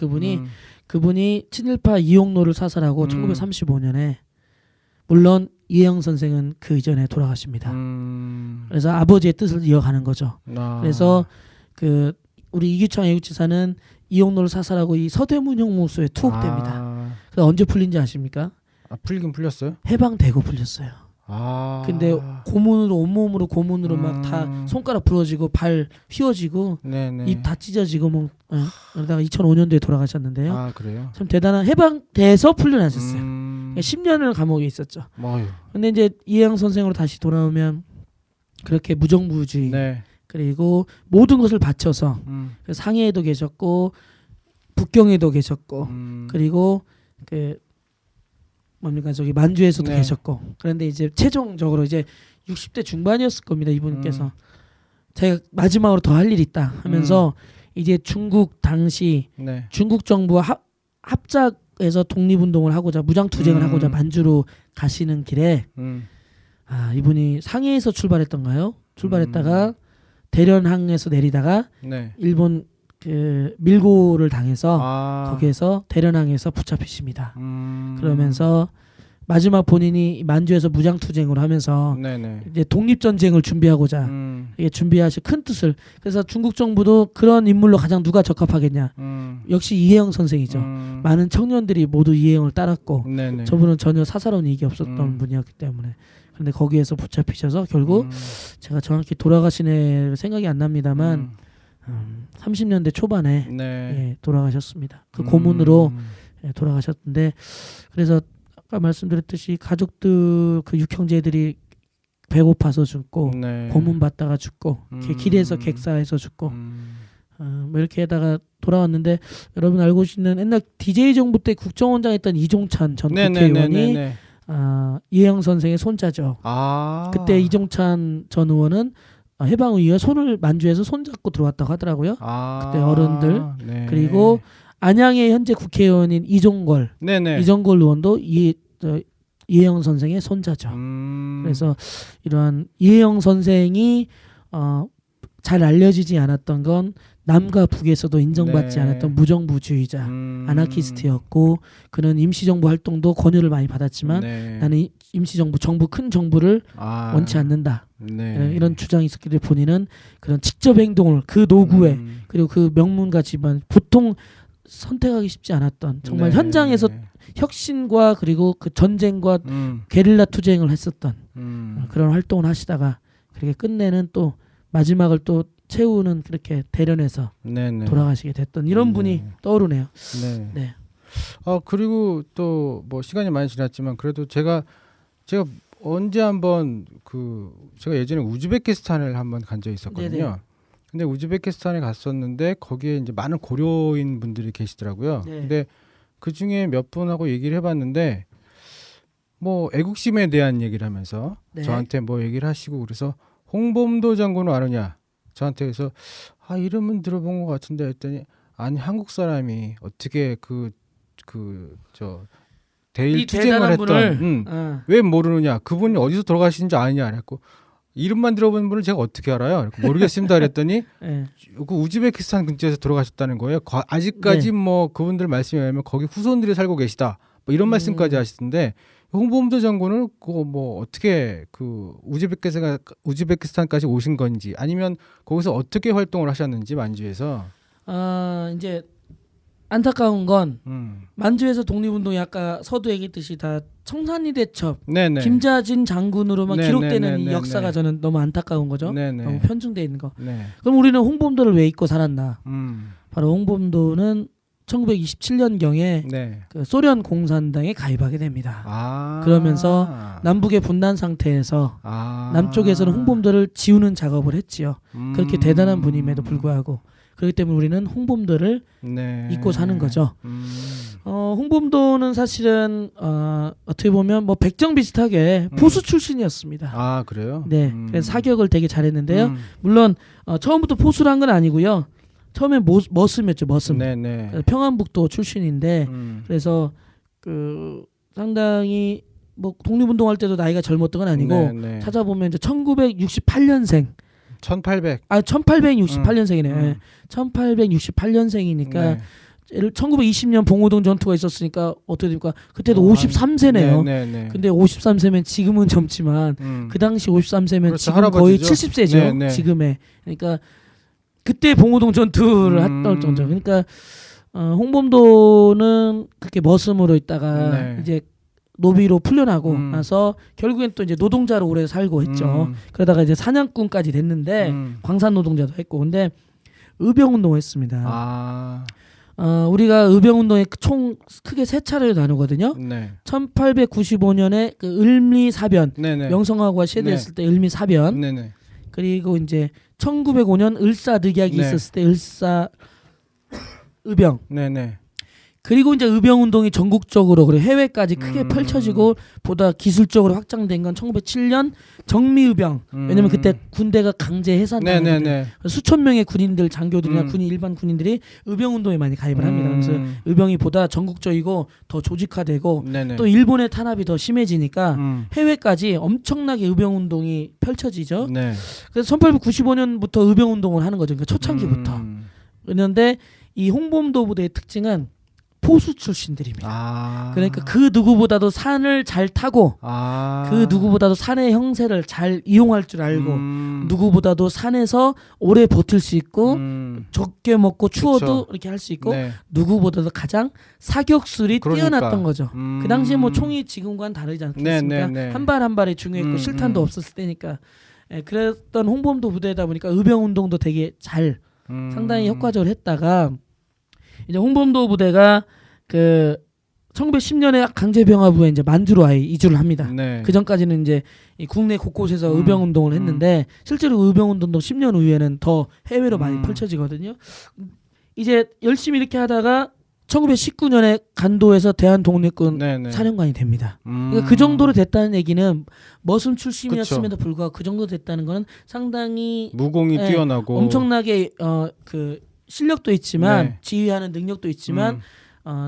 그분이 친일파 이용노를 사살하고 1935년에 물론 이혜영 선생은 그 이전에 돌아가십니다. 그래서 아버지의 뜻을 이어가는 거죠. 그래서 그 우리 이규창 애국지사는 이용노를 사살하고 이 서대문 형무소에 투옥됩니다. 그래서 언제 풀린지 아십니까? 풀긴 풀렸어요? 해방되고 풀렸어요. 근데 고문으로 온몸으로 고문으로 막 다 손가락 부러지고 발 휘어지고 입 다 찢어지고 뭐 그러다가 2005년도에 돌아가셨는데요. 그래요? 참 대단한 해방돼서 풀려나셨어요. 10년을 감옥에 있었죠. 근데 이제 이혜영 선생으로 다시 돌아오면 그렇게 무정부주의 네. 그리고 모든 것을 바쳐서 상해에도 계셨고 북경에도 계셨고 그리고 그 뭡니까 저기 만주에서도 네. 계셨고 그런데 이제 최종적으로 이제 60대 중반이었을 겁니다 이분께서 제가 마지막으로 더 할 일이 있다 하면서 이제 중국 당시 네. 중국 정부와 합작해서 독립운동을 하고자 무장투쟁을 하고자 만주로 가시는 길에 이분이 상해에서 출발했던가요? 출발했다가 대련항에서 내리다가 네. 일본 그 밀고를 당해서 거기에서 대련항에서 붙잡히십니다. 그러면서 마지막 본인이 만주에서 무장투쟁을 하면서 네네. 이제 독립전쟁을 준비하고자 이게 준비하실 큰 뜻을 그래서 중국 정부도 그런 인물로 가장 누가 적합하겠냐 역시 이혜영 선생이죠. 많은 청년들이 모두 이혜영을 따랐고 네네. 저분은 전혀 사사로운 이익이 없었던 분이었기 때문에 그런데 거기에서 붙잡히셔서 결국 제가 정확히 돌아가신 해 생각이 안 납니다만 30년대 초반에 네. 예, 돌아가셨습니다. 그 고문으로 예, 돌아가셨는데 그래서 아까 말씀드렸듯이 가족들 그 육형제들이 배고파서 죽고 네. 고문 받다가 죽고 길에서 객사해서 죽고 뭐 이렇게 하다가 돌아왔는데 여러분 알고 계시는 옛날 DJ 정부 때 국정원장 했던 이종찬 전 국회의원이 이혜영 선생의 손자죠. 그때 이종찬 전 의원은 해방 이후에 손을 만주에서 손잡고 들어왔다고 하더라고요. 그때 어른들 네. 그리고 안양의 현재 국회의원인 이종걸 의원도 이혜영 선생의 손자죠. 그래서 이러한 이혜영 선생이 잘 알려지지 않았던 건 남과 북에서도 인정받지 않았던 무정부주의자 아나키스트였고 그는 임시정부 활동도 권유를 많이 받았지만 나는 임시정부 큰 정부를 원치 않는다. 이런 주장이 있었기에 본인은 그런 직접 행동을 그 노구에 그리고 그 명문가 집안 보통 선택하기 쉽지 않았던 정말 현장에서 혁신과 그리고 그 전쟁과 게릴라 투쟁을 했었던 그런 활동을 하시다가 그렇게 끝내는 또 마지막을 또 채우는 그렇게 대련에서 돌아가시게 됐던 이런 분이 떠오르네요. 네. 그리고 또 뭐 시간이 많이 지났지만 그래도 제가 언제 한번 제가 예전에 우즈베키스탄을 한번 간 적이 있었거든요. 네네. 근데 우즈베키스탄에 갔었는데 거기에 이제 많은 고려인 분들이 계시더라고요. 네. 근데 그 중에 몇 분하고 얘기를 해봤는데 뭐 애국심에 대한 얘기를 하면서 저한테 뭐 얘기를 하시고 그래서 홍범도 장군을 아느냐 저한테 그래서 이름은 들어본 것 같은데 했더니 아니 한국 사람이 어떻게 대일 투쟁을 했던 왜 모르느냐 그분이 어디서 돌아가신지 아느냐 그랬고 이름만 들어본 분을 제가 어떻게 알아요? 모르겠습니다 그랬더니 그 우즈베키스탄 근처에서 돌아가셨다는 거예요. 아직까지 뭐 그분들 말씀에 의하면 거기 후손들이 살고 계시다 뭐 이런 말씀까지 하시던데 홍범도 장군을 그거 뭐 어떻게 그 우즈베키스탄까지 오신 건지 아니면 거기서 어떻게 활동을 하셨는지 만주에서 이제 안타까운 건 만주에서 독립운동이 아까 서두 얘기했듯이 다 청산리 대첩 김자진 장군으로만 기록되는 이 역사가 저는 너무 안타까운 거죠. 너무 편중돼 있는 거. 그럼 우리는 홍범도를 왜 잊고 살았나? 바로 홍범도는 1927년경에 그 소련 공산당에 가입하게 됩니다. 그러면서 남북의 분단 상태에서 남쪽에서는 홍범도를 지우는 작업을 했지요. 그렇게 대단한 분임에도 불구하고 그렇기 때문에 우리는 홍범도를 네. 잊고 사는 거죠. 홍범도는 사실은 어떻게 보면 뭐 백정 비슷하게 포수 출신이었습니다. 아 그래요? 네, 그래서 사격을 되게 잘했는데요. 물론 처음부터 포수란 건 아니고요. 처음에 머슴이었죠, 머슴. 네네. 평안북도 출신인데 그래서 그 상당히 뭐 독립운동할 때도 나이가 젊었던 건 아니고 네네. 찾아보면 이제 1968년생. 1800. 1868년생이네. 1868년생이니까 네. 1920년 봉오동 전투가 있었으니까 어떻게 됩니까? 그때도 53세네요. 네네네. 근데 53세면 지금은 젊지만 그 당시 53세면 그렇죠, 지금 할아버지죠. 거의 70세죠. 네네. 지금에. 그러니까 그때 봉오동 전투를 했던 정도. 그러니까 홍범도는 그렇게 머슴으로 있다가 네. 이제 노비로 풀려나고 나서 결국엔 또 이제 노동자로 오래 살고 했죠. 그러다가 이제 사냥꾼까지 됐는데 광산 노동자도 했고 근데 의병운동을 했습니다. 아. 우리가 의병운동에 총 크게 세 차례로 나누거든요. 네. 1895년에 그 을미사변 네네. 명성황후가 시해됐을 때 을미사변 네네. 그리고 이제 1905년 을사늑약이 네. 있었을 때 을사 의병 네네. 그리고 이제 의병운동이 전국적으로 그리고 해외까지 크게 펼쳐지고 보다 기술적으로 확장된 건 1907년 정미의병 왜냐면 그때 군대가 강제 해산당했는데 네네네. 수천 명의 군인들 장교들이나 군인 일반 군인들이 의병운동에 많이 가입을 합니다. 그래서 의병이 보다 전국적이고 더 조직화되고 네네. 또 일본의 탄압이 더 심해지니까 해외까지 엄청나게 의병운동이 펼쳐지죠. 네. 그래서 1895년부터 의병운동을 하는 거죠. 그러니까 초창기부터. 그런데 이 홍범도 부대의 특징은 포수 출신들입니다. 아. 그러니까 그 누구보다도 산을 잘 타고 아. 그 누구보다도 산의 형세를 잘 이용할 줄 알고 누구보다도 산에서 오래 버틸 수 있고 적게 먹고 추워도 그쵸. 이렇게 할 수 있고 네. 누구보다도 가장 사격술이 그러니까. 뛰어났던 거죠. 그 당시에 뭐 총이 지금과는 다르지 않겠습니까? 네. 한 발 한 발이 중요했고 실탄도 없었을 때니까. 그랬던 홍범도 부대다 보니까 의병운동도 되게 잘 상당히 효과적으로 했다가 이제 홍범도 부대가 그 1910년에 강제병합부에 이제 만주로 아예 이주를 합니다. 네. 그 전까지는 이제 이 국내 곳곳에서 의병운동을 했는데 실제로 의병운동도 10년 후에는 더 해외로 많이 펼쳐지거든요. 이제 열심히 이렇게 하다가 1919년에 간도에서 대한독립군 네네. 사령관이 됩니다. 그러니까 그 정도로 됐다는 얘기는 머슴 출신이었음에도 그쵸. 불구하고 그 정도 됐다는 거는 상당히 무공이 네, 뛰어나고 엄청나게 그 실력도 있지만 네. 지휘하는 능력도 있지만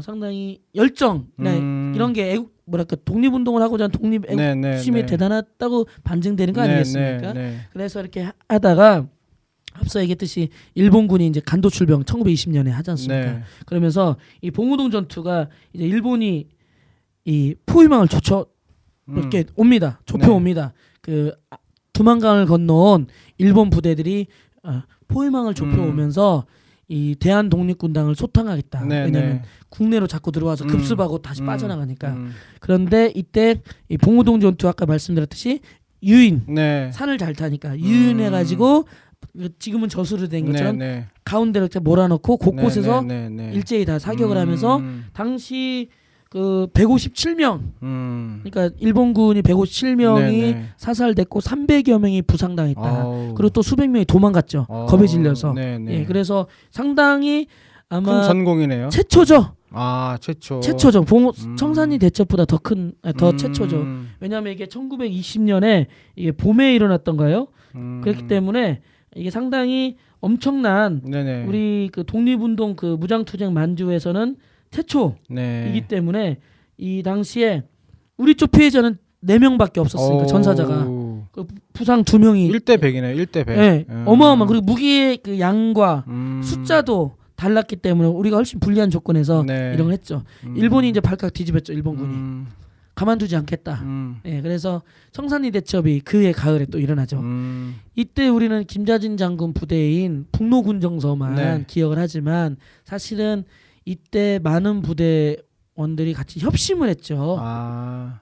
상당히 열정 이런 게 애국 뭐랄까 독립운동을 하고자 하는 독립 애국심이 대단하다고 반증되는 거 아니겠습니까? 네. 그래서 이렇게 하다가 앞서 얘기했듯이 일본군이 이제 간도 출병 1920년에 하지 않습니까? 네. 그러면서 이 봉우동 전투가 이제 일본이 이 포위망을 좁혀 이렇게 옵니다. 좁혀 옵니다. 그 두만강을 건너온 일본 부대들이 포위망을 좁혀 오면서 이 대한 독립군당을 소탕하겠다. 왜냐하면 국내로 자꾸 들어와서 급습하고 다시 빠져나가니까. 그런데 이때 이 봉우동 전투 아까 말씀드렸듯이 유인 산을 잘 타니까 유인해가지고 지금은 저수로 된 것처럼 가운데로 이렇게 몰아넣고 곳곳에서 일제히 다 사격을 하면서 당시 그 157명 그러니까 일본군이 157명이 사살됐고 300여 명이 부상당했다. 그리고 또 수백 명이 도망갔죠. 겁에 질려서. 예, 그래서 상당히 아마 큰 전공이네요. 최초죠. 아, 최초죠. 청산리 대첩보다 더 최초죠. 왜냐하면 이게 1920년에 이게 봄에 일어났던가요? 그렇기 때문에 이게 상당히 엄청난 우리 그 독립운동 그 무장투쟁 만주에서는 최초이기 때문에 이 당시에 우리 쪽 피해자는 4명밖에 없었으니까 전사자가 그 부상 2명이 1대 100이네요. 1대 100. 네, 어마어마한 그리고 무기의 그 양과 숫자도 달랐기 때문에 우리가 훨씬 불리한 조건에서 이런 걸 했죠. 일본이 이제 발칵 뒤집었죠. 일본군이 가만두지 않겠다. 예, 그래서 청산리 대첩이 그해 가을에 또 일어나죠. 이때 우리는 김자진 장군 부대인 북로군정서만 기억을 하지만 사실은 이때 많은 부대원들이 같이 협심을 했죠.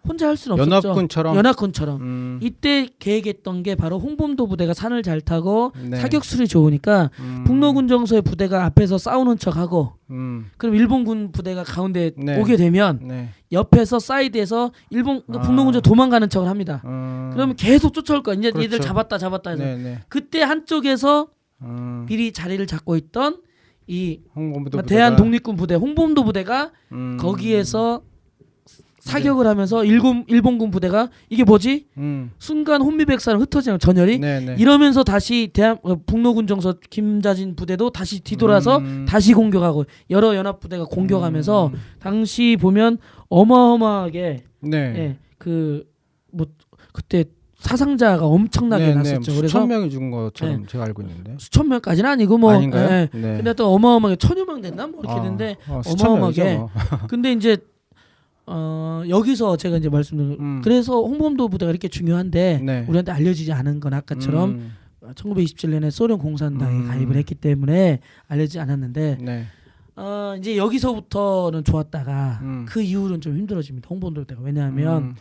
혼자 할 수는 없었죠. 연합군처럼. 이때 계획했던 게 바로 홍범도 부대가 산을 잘 타고 사격술이 좋으니까 북로군정서의 부대가 앞에서 싸우는 척하고 그럼 일본군 부대가 가운데 오게 되면 옆에서 사이드에서 북로군정 도망가는 척을 합니다. 그러면 계속 쫓아올 거야. 이제 얘들 잡았다 해서. 그때 한쪽에서 미리 자리를 잡고 있던 이 홍범도 대한 독립군 부대 홍범도 부대가 거기에서 사격을 하면서 일본군 부대가 이게 뭐지? 순간 혼미백산을 흩어지는 전열이 이러면서 다시 북로군 정서 김자진 부대도 다시 뒤돌아서 다시 공격하고 여러 연합 부대가 공격하면서 당시 보면 어마어마하게 예, 그 뭐 그때 사상자가 엄청나게 났었죠. 그래서 수천 명이 죽은 것처럼 제가 알고 있는데 수천 명까지는 아니고 뭐 아닌가요? 예. 근데 또 어마어마하게 천여 명 됐나 뭐 이렇게 됐는데 어마어마하게 근데 이제 여기서 제가 이제 말씀드린 그래서 홍범도 부대가 이렇게 중요한데 우리한테 알려지지 않은 건 아까처럼 1927년에 소련 공산당에 가입을 했기 때문에 알려지지 않았는데 이제 여기서부터는 좋았다가 그 이후로는 좀 힘들어집니다. 홍범도 부대가 왜냐하면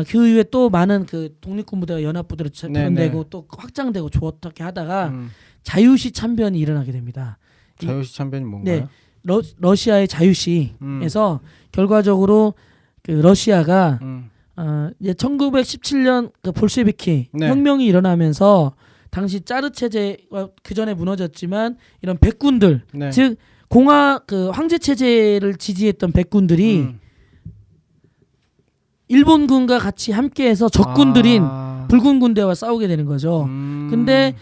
그 이후에 또 많은 그 독립군 부대가 연합 부대로 변되고 또 확장되고 좋게 하다가 자유시 참변이 일어나게 됩니다. 자유시 참변이 뭔가요? 네. 러시아의 자유시에서 결과적으로 그 러시아가 이제 1917년 그 볼셰비키 혁명이 일어나면서 당시 짜르 체제가 그 전에 무너졌지만 이런 백군들 즉 그 황제 체제를 지지했던 백군들이 일본군과 같이 함께해서 적군들인 붉은 군대와 싸우게 되는 거죠. 근데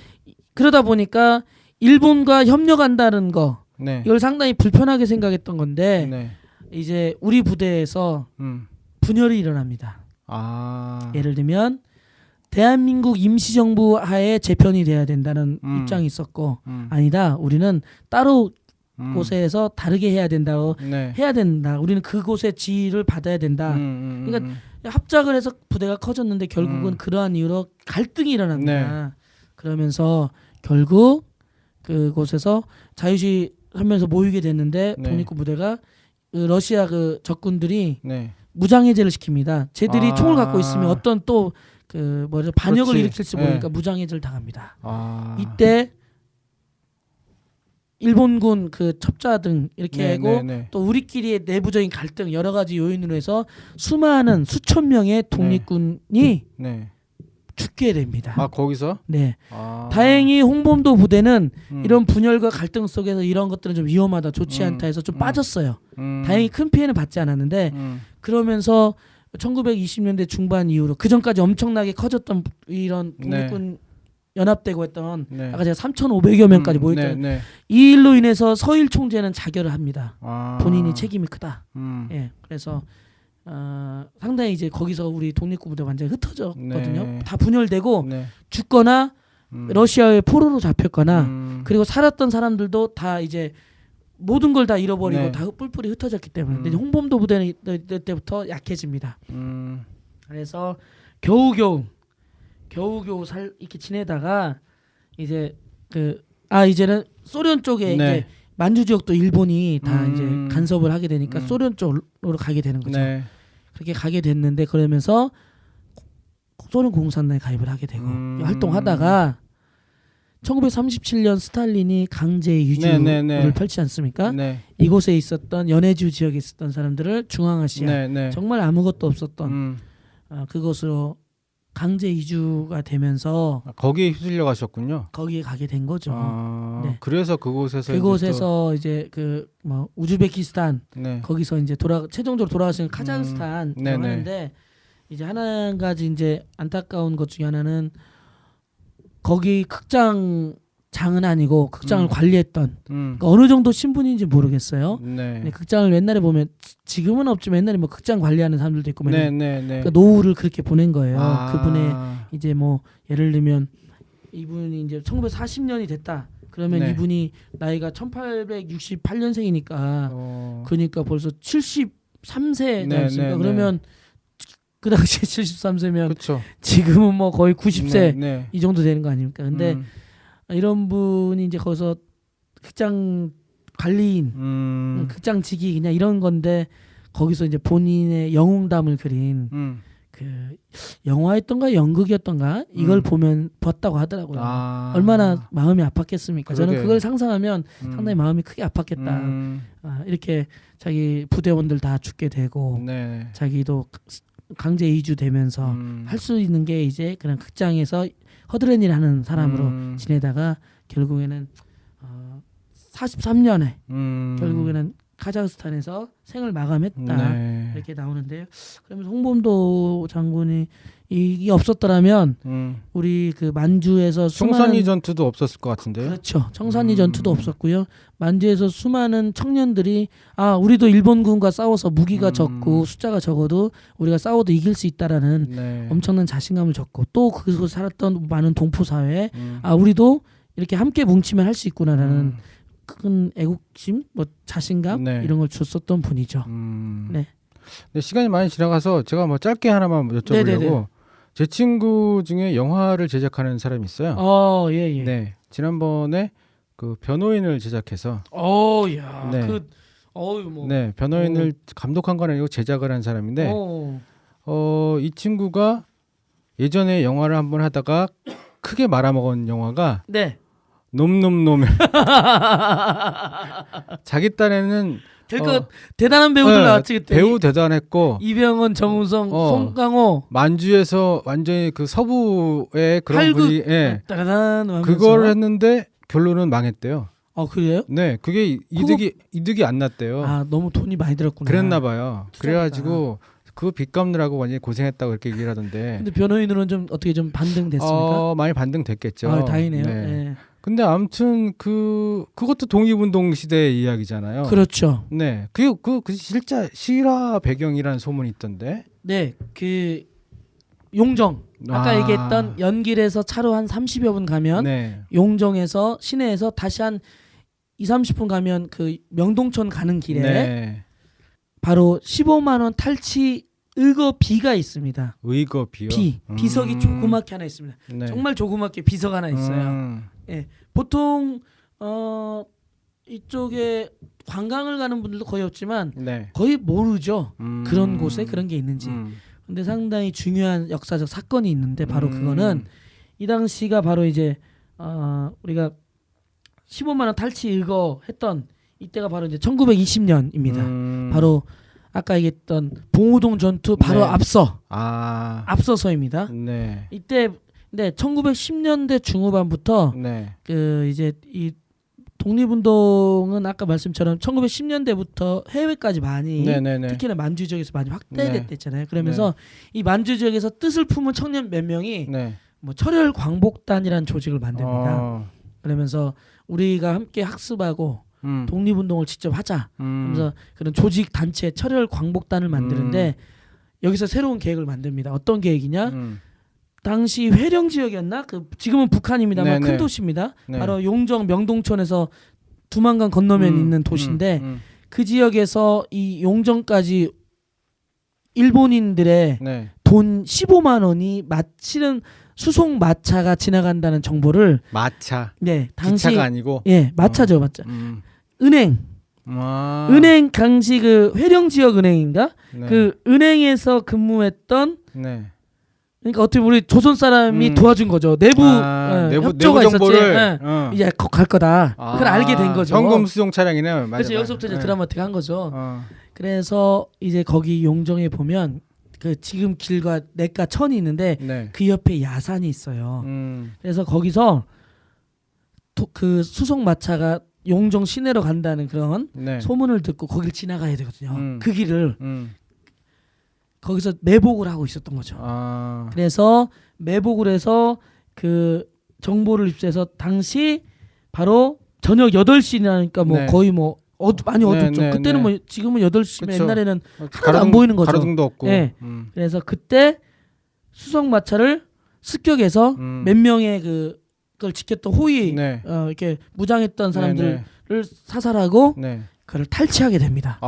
그러다 보니까 일본과 협력한다는 거 이걸 상당히 불편하게 생각했던 건데 이제 우리 부대에서 분열이 일어납니다. 예를 들면 대한민국 임시정부 하에 재편이 돼야 된다는 입장이 있었고 아니다. 우리는 따로 곳에서 다르게 해야 된다고 해야 된다. 우리는 그곳의 지위를 받아야 된다. 그러니까 합작을 해서 부대가 커졌는데 결국은 그러한 이유로 갈등이 일어납니다. 그러면서 결국 그곳에서 자유시 하면서 모이게 됐는데 독립군 부대가 그 러시아 그 적군들이 무장해제를 시킵니다. 쟤들이 총을 갖고 있으면 어떤 또 그 뭐죠 반역을 일으킬지 모르니까 무장해제를 당합니다. 이때 일본군 그 첩자 등 이렇게 하고 또 우리끼리의 내부적인 갈등 여러 가지 요인으로 해서 수많은 수천 명의 독립군이 죽게 됩니다. 거기서? 네. 다행히 홍범도 부대는 이런 분열과 갈등 속에서 이런 것들은 좀 위험하다, 좋지 않다 해서 좀 빠졌어요. 다행히 큰 피해는 받지 않았는데 그러면서 1920년대 중반 이후로 그 전까지 엄청나게 커졌던 이런 독립군 연합되고 했던 아까 제가 3,500여 명까지 모였잖아요. 이 일로 인해서 서일 총재는 자결을 합니다. 본인이 책임이 크다. 예, 그래서 상당히 이제 거기서 우리 독립군 부대 완전히 흩어졌거든요. 다 분열되고 죽거나 러시아의 포로로 잡혔거나 그리고 살았던 사람들도 다 이제 모든 걸 다 잃어버리고 다 뿔뿔이 흩어졌기 때문에 근데 홍범도 부대는 이때부터 약해집니다. 그래서 겨우겨우 이렇게 지내다가 이제 이제는 소련 쪽에 이제 만주 지역도 일본이 다 이제 간섭을 하게 되니까 소련 쪽으로 가게 되는 거죠. 그렇게 가게 됐는데 그러면서 소련 공산당에 가입을 하게 되고 활동하다가 1937년 스탈린이 강제 이주를 펼치지 않습니까? 이곳에 있었던 연해주 지역에 있었던 사람들을 중앙아시아 정말 아무것도 없었던 그곳으로 강제 이주가 되면서 거기에 휩쓸려 가셨군요. 거기에 가게 된 거죠. 그래서 그곳에서 이제 그 뭐 우즈베키스탄 거기서 이제 최종적으로 돌아가신 카자흐스탄 하는데 이제 한 가지 이제 안타까운 것 중에 하나는 거기 극장장은 아니고 극장을 관리했던 그러니까 어느 정도 신분인지 모르겠어요. 극장을 옛날에 보면 지금은 없지만 옛날에 뭐 극장 관리하는 사람들도 있고 그러니까 노후를 그렇게 보낸 거예요. 그분의 이제 뭐 예를 들면 이분이 이제 1940년이 됐다. 그러면 이분이 나이가 1868년생이니까 그러니까 벌써 73세지 않습니까? 그러면 그 당시에 73세면 그쵸. 지금은 뭐 거의 90세 이 정도 되는 거 아닙니까? 근데 이런 분이 이제 거기서 극장 관리인, 극장 직위 그냥 이런 건데 거기서 이제 본인의 영웅담을 그린 그 영화였던가 연극이었던가 이걸 보면 봤다고 하더라고요. 얼마나 마음이 아팠겠습니까? 저는 그걸 상상하면 상당히 마음이 크게 아팠겠다. 이렇게 자기 부대원들 다 죽게 되고 자기도 강제 이주되면서 할 수 있는 게 이제 그냥 극장에서 허드렛 일 하는 사람으로 지내다가 결국에는 43년에 음. 결국에는 카자흐스탄에서 생을 마감했다. 네. 이렇게 나오는데요. 그러면 홍범도 장군이 이게 없었더라면 우리 그 만주에서 청산리 전투도 없었을 것 같은데요. 그렇죠. 청산리 전투도 없었고요. 만주에서 수많은 청년들이 우리도 일본군과 싸워서 무기가 적고 숫자가 적어도 우리가 싸워도 이길 수 있다라는 네. 엄청난 자신감을 줬고 또 그곳 살았던 많은 동포 사회에 우리도 이렇게 함께 뭉치면 할 수 있구나라는 큰 애국심, 뭐 자신감 네. 이런 걸 줬었던 분이죠. 네. 근데 시간이 많이 지나가서 제가 뭐 짧게 하나만 여쭤보려고. 네네네. 제 친구 중에 영화를 제작하는 사람이 있어요. 예. 네. 지난번에 그 변호인을 제작해서. 야. 네. 네, 변호인을 감독한 건 아니고 제작을 한 사람인데. 이 친구가 예전에 영화를 한번 하다가 크게 말아먹은 영화가 네. 놈. 자기 딴에는 대단한 배우들 나왔지 그때. 배우 대단했고 이병헌, 정우성, 송강호. 만주에서 완전히 그 서부의 그런 분이 그걸 했는데 결론은 망했대요. 그래요? 네, 그게 이득이 안 났대요. 너무 돈이 많이 들었구나. 그랬나 봐요. 그래가지고 그 빚 갚느라고 완전히 고생했다고 이렇게 얘기를 하던데. 근데 변호인으로는 좀 어떻게 좀 반등됐습니까? 많이 반등됐겠죠. 다행이네요. 네. 근데 아무튼 그것도 독립운동 시대의 이야기잖아요. 그렇죠. 네, 그 실제 실화 배경이라는 소문이 있던데. 네, 그 용정 아까 얘기했던 연길에서 차로 한 30여 분 가면 네. 용정에서 시내에서 다시 한 2-30분 가면 그 명동천 가는 길에 네. 바로 15만 원 탈취 의거비가 있습니다. 의거비요? 비석이 조그맣게 하나 있습니다. 네. 정말 조그맣게 비석 하나 있어요. 예, 보통 이쪽에 관광을 가는 분들도 거의 없지만 네. 거의 모르죠. 그런 곳에 그런 게 있는지. 근데 상당히 중요한 역사적 사건이 있는데 바로 그거는 이 당시가 바로 이제 우리가 15만 원 탈취 의거했던 이때가 바로 이제 1920년입니다. 바로 아까 얘기했던 봉우동 전투 바로 네. 앞서서입니다. 네. 이때 1910년대 중후반부터 네. 그 이제 이 독립운동은 아까 말씀처럼 1910년대부터 해외까지 많이 네네네. 특히나 만주 지역에서 많이 확대됐잖아요. 그러면서 이 만주 지역에서 뜻을 품은 청년 몇 명이 뭐 철혈 광복단이라는 조직을 만듭니다. 그러면서 우리가 함께 학습하고 독립운동을 직접 하자. 그래서 그런 조직 단체 철혈 광복단을 만드는데 여기서 새로운 계획을 만듭니다. 어떤 계획이냐? 당시 회령 지역이었나? 그 지금은 북한입니다만 큰 도시입니다. 바로 용정 명동천에서 두만강 건너면 있는 도시인데 그 지역에서 이 용정까지 일본인들의 돈 15만 원이 마치는 수송 마차가 지나간다는 정보를 네, 당시 기차가 아니고 마차죠, 마차. 은행 당시 그 회령 지역 은행인가? 그 은행에서 근무했던 그러니까 어떻게 우리 조선 사람이 도와준 거죠. 내부 협조가 정보를 있었지. 이제 갈 거다. 그걸 알게 된 거죠. 현금 수송 차량이네요. 그래서 여기서부터 이제 드라마틱 한 거죠. 그래서 이제 거기 용정에 보면 그 지금 길과 냇가 천이 있는데 그 옆에 야산이 있어요. 그래서 거기서 그 수송 마차가 용정 시내로 간다는 그런 소문을 듣고 거길 지나가야 되거든요. 그 길을 거기서 매복을 하고 있었던 거죠. 그래서 매복을 해서 그 정보를 입수해서 당시 바로 저녁 8시니까 뭐 거의 뭐 많이 어둡죠. 그때는 뭐 지금은 8시면 그쵸. 옛날에는 하나도 안 보이는 거죠. 가로등도 없고. 그래서 그때 수송 마차를 습격해서 몇 명의 그걸 지켰던 호위 이렇게 무장했던 사람들을 사살하고 그걸 탈취하게 됩니다.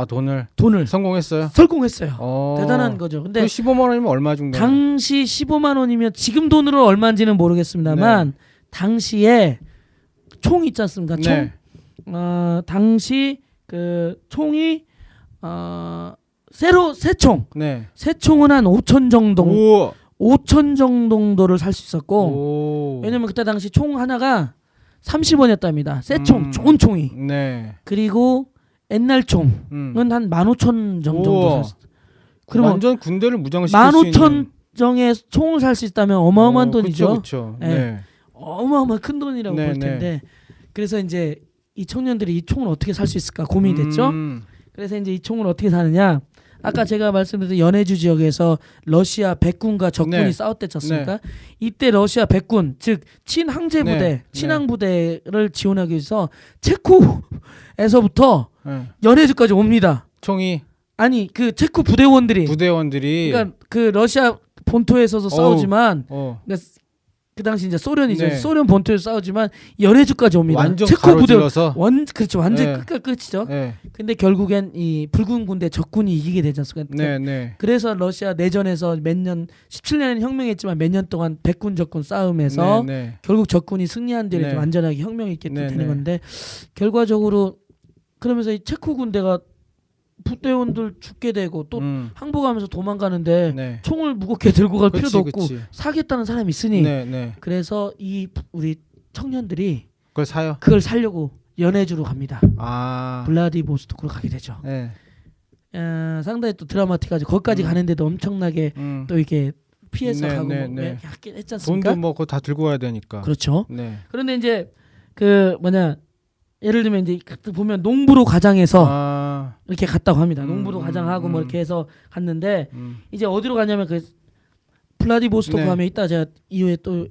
돈을 성공했어요? 성공했어요. 대단한 거죠. 근데 그 15만 원이면 얼마 정도? 당시 15만 원이면 지금 돈으로 얼마인지는 모르겠습니다만 당시에 총 있지 않습니까? 총 당시 그 총이 새 총은 한 5천 정도 5천 정도를 살 수 있었고 왜냐면 그때 당시 총 하나가 30원이었답니다. 새 총, 좋은 총이. 그리고 옛날 총은 한 15,000 정도 샀어요. 그러면 완전 군대를 무장시킬 수 있는 15,000정의 총을 살 수 있다면 어마어마한 돈이죠. 그쵸. 어마어마한 큰 돈이라고 네, 볼 텐데 그래서 이제 이 청년들이 이 총을 어떻게 살 수 있을까 고민이 됐죠. 그래서 이제 이 총을 어떻게 사느냐? 아까 제가 말씀드린 연해주 지역에서 러시아 백군과 적군이 네. 싸웠댔지 않습니까? 이때 러시아 백군 즉 친항제 부대, 네. 친항 부대를 지원하기 위해서 체코에서부터 네. 연해주까지 옵니다. 총이 아니 그 체코 부대원들이 부대원들이 그 러시아 본토에서도 싸우지만 그러니까 그 당시 이제 소련이죠. 네. 소련 본토에서 싸우지만 연해주까지 옵니다. 완전 체코 부대 가로질러서 그렇죠. 완전 네. 끝까지 끝이죠. 네. 근데 결국엔 이 붉은 군대 적군이 이기게 되지 않습니까? 네. 그래서 러시아 내전에서 몇 년 17년은 혁명했지만 몇 년 동안 백군 적군 싸움에서 네. 결국 적군이 승리한 뒤에 네. 완전하게 혁명이 있게 네, 되는 네. 건데 결과적으로 그러면서 이 체코 군대가 부대원들 죽게 되고 또 항복하면서 도망가는데 네. 총을 무겁게 들고 갈 그치, 필요도 없고 그치. 사겠다는 사람이 있으니 네. 그래서 이 우리 청년들이 그걸 사요. 그걸 살려고 연해주로 갑니다. 아. 블라디보스토크로 가게 되죠. 네. 상당히 또 드라마틱하죠. 거기까지 가는데도 엄청나게 또 이렇게 피해서 네, 가고 네, 뭐 네. 했지 않습니까? 돈도 뭐 그거 다 들고 와야 되니까. 그렇죠. 네. 그런데 이제 그 뭐냐 예를 들면 이제 보면 농부로 가장에서 이렇게 갔다고 합니다. 농부로 가장하고 뭐 이렇게 해서 갔는데 이제 어디로 가냐면 그 블라디보스토크 네. 가면 이따 제가 이후에 또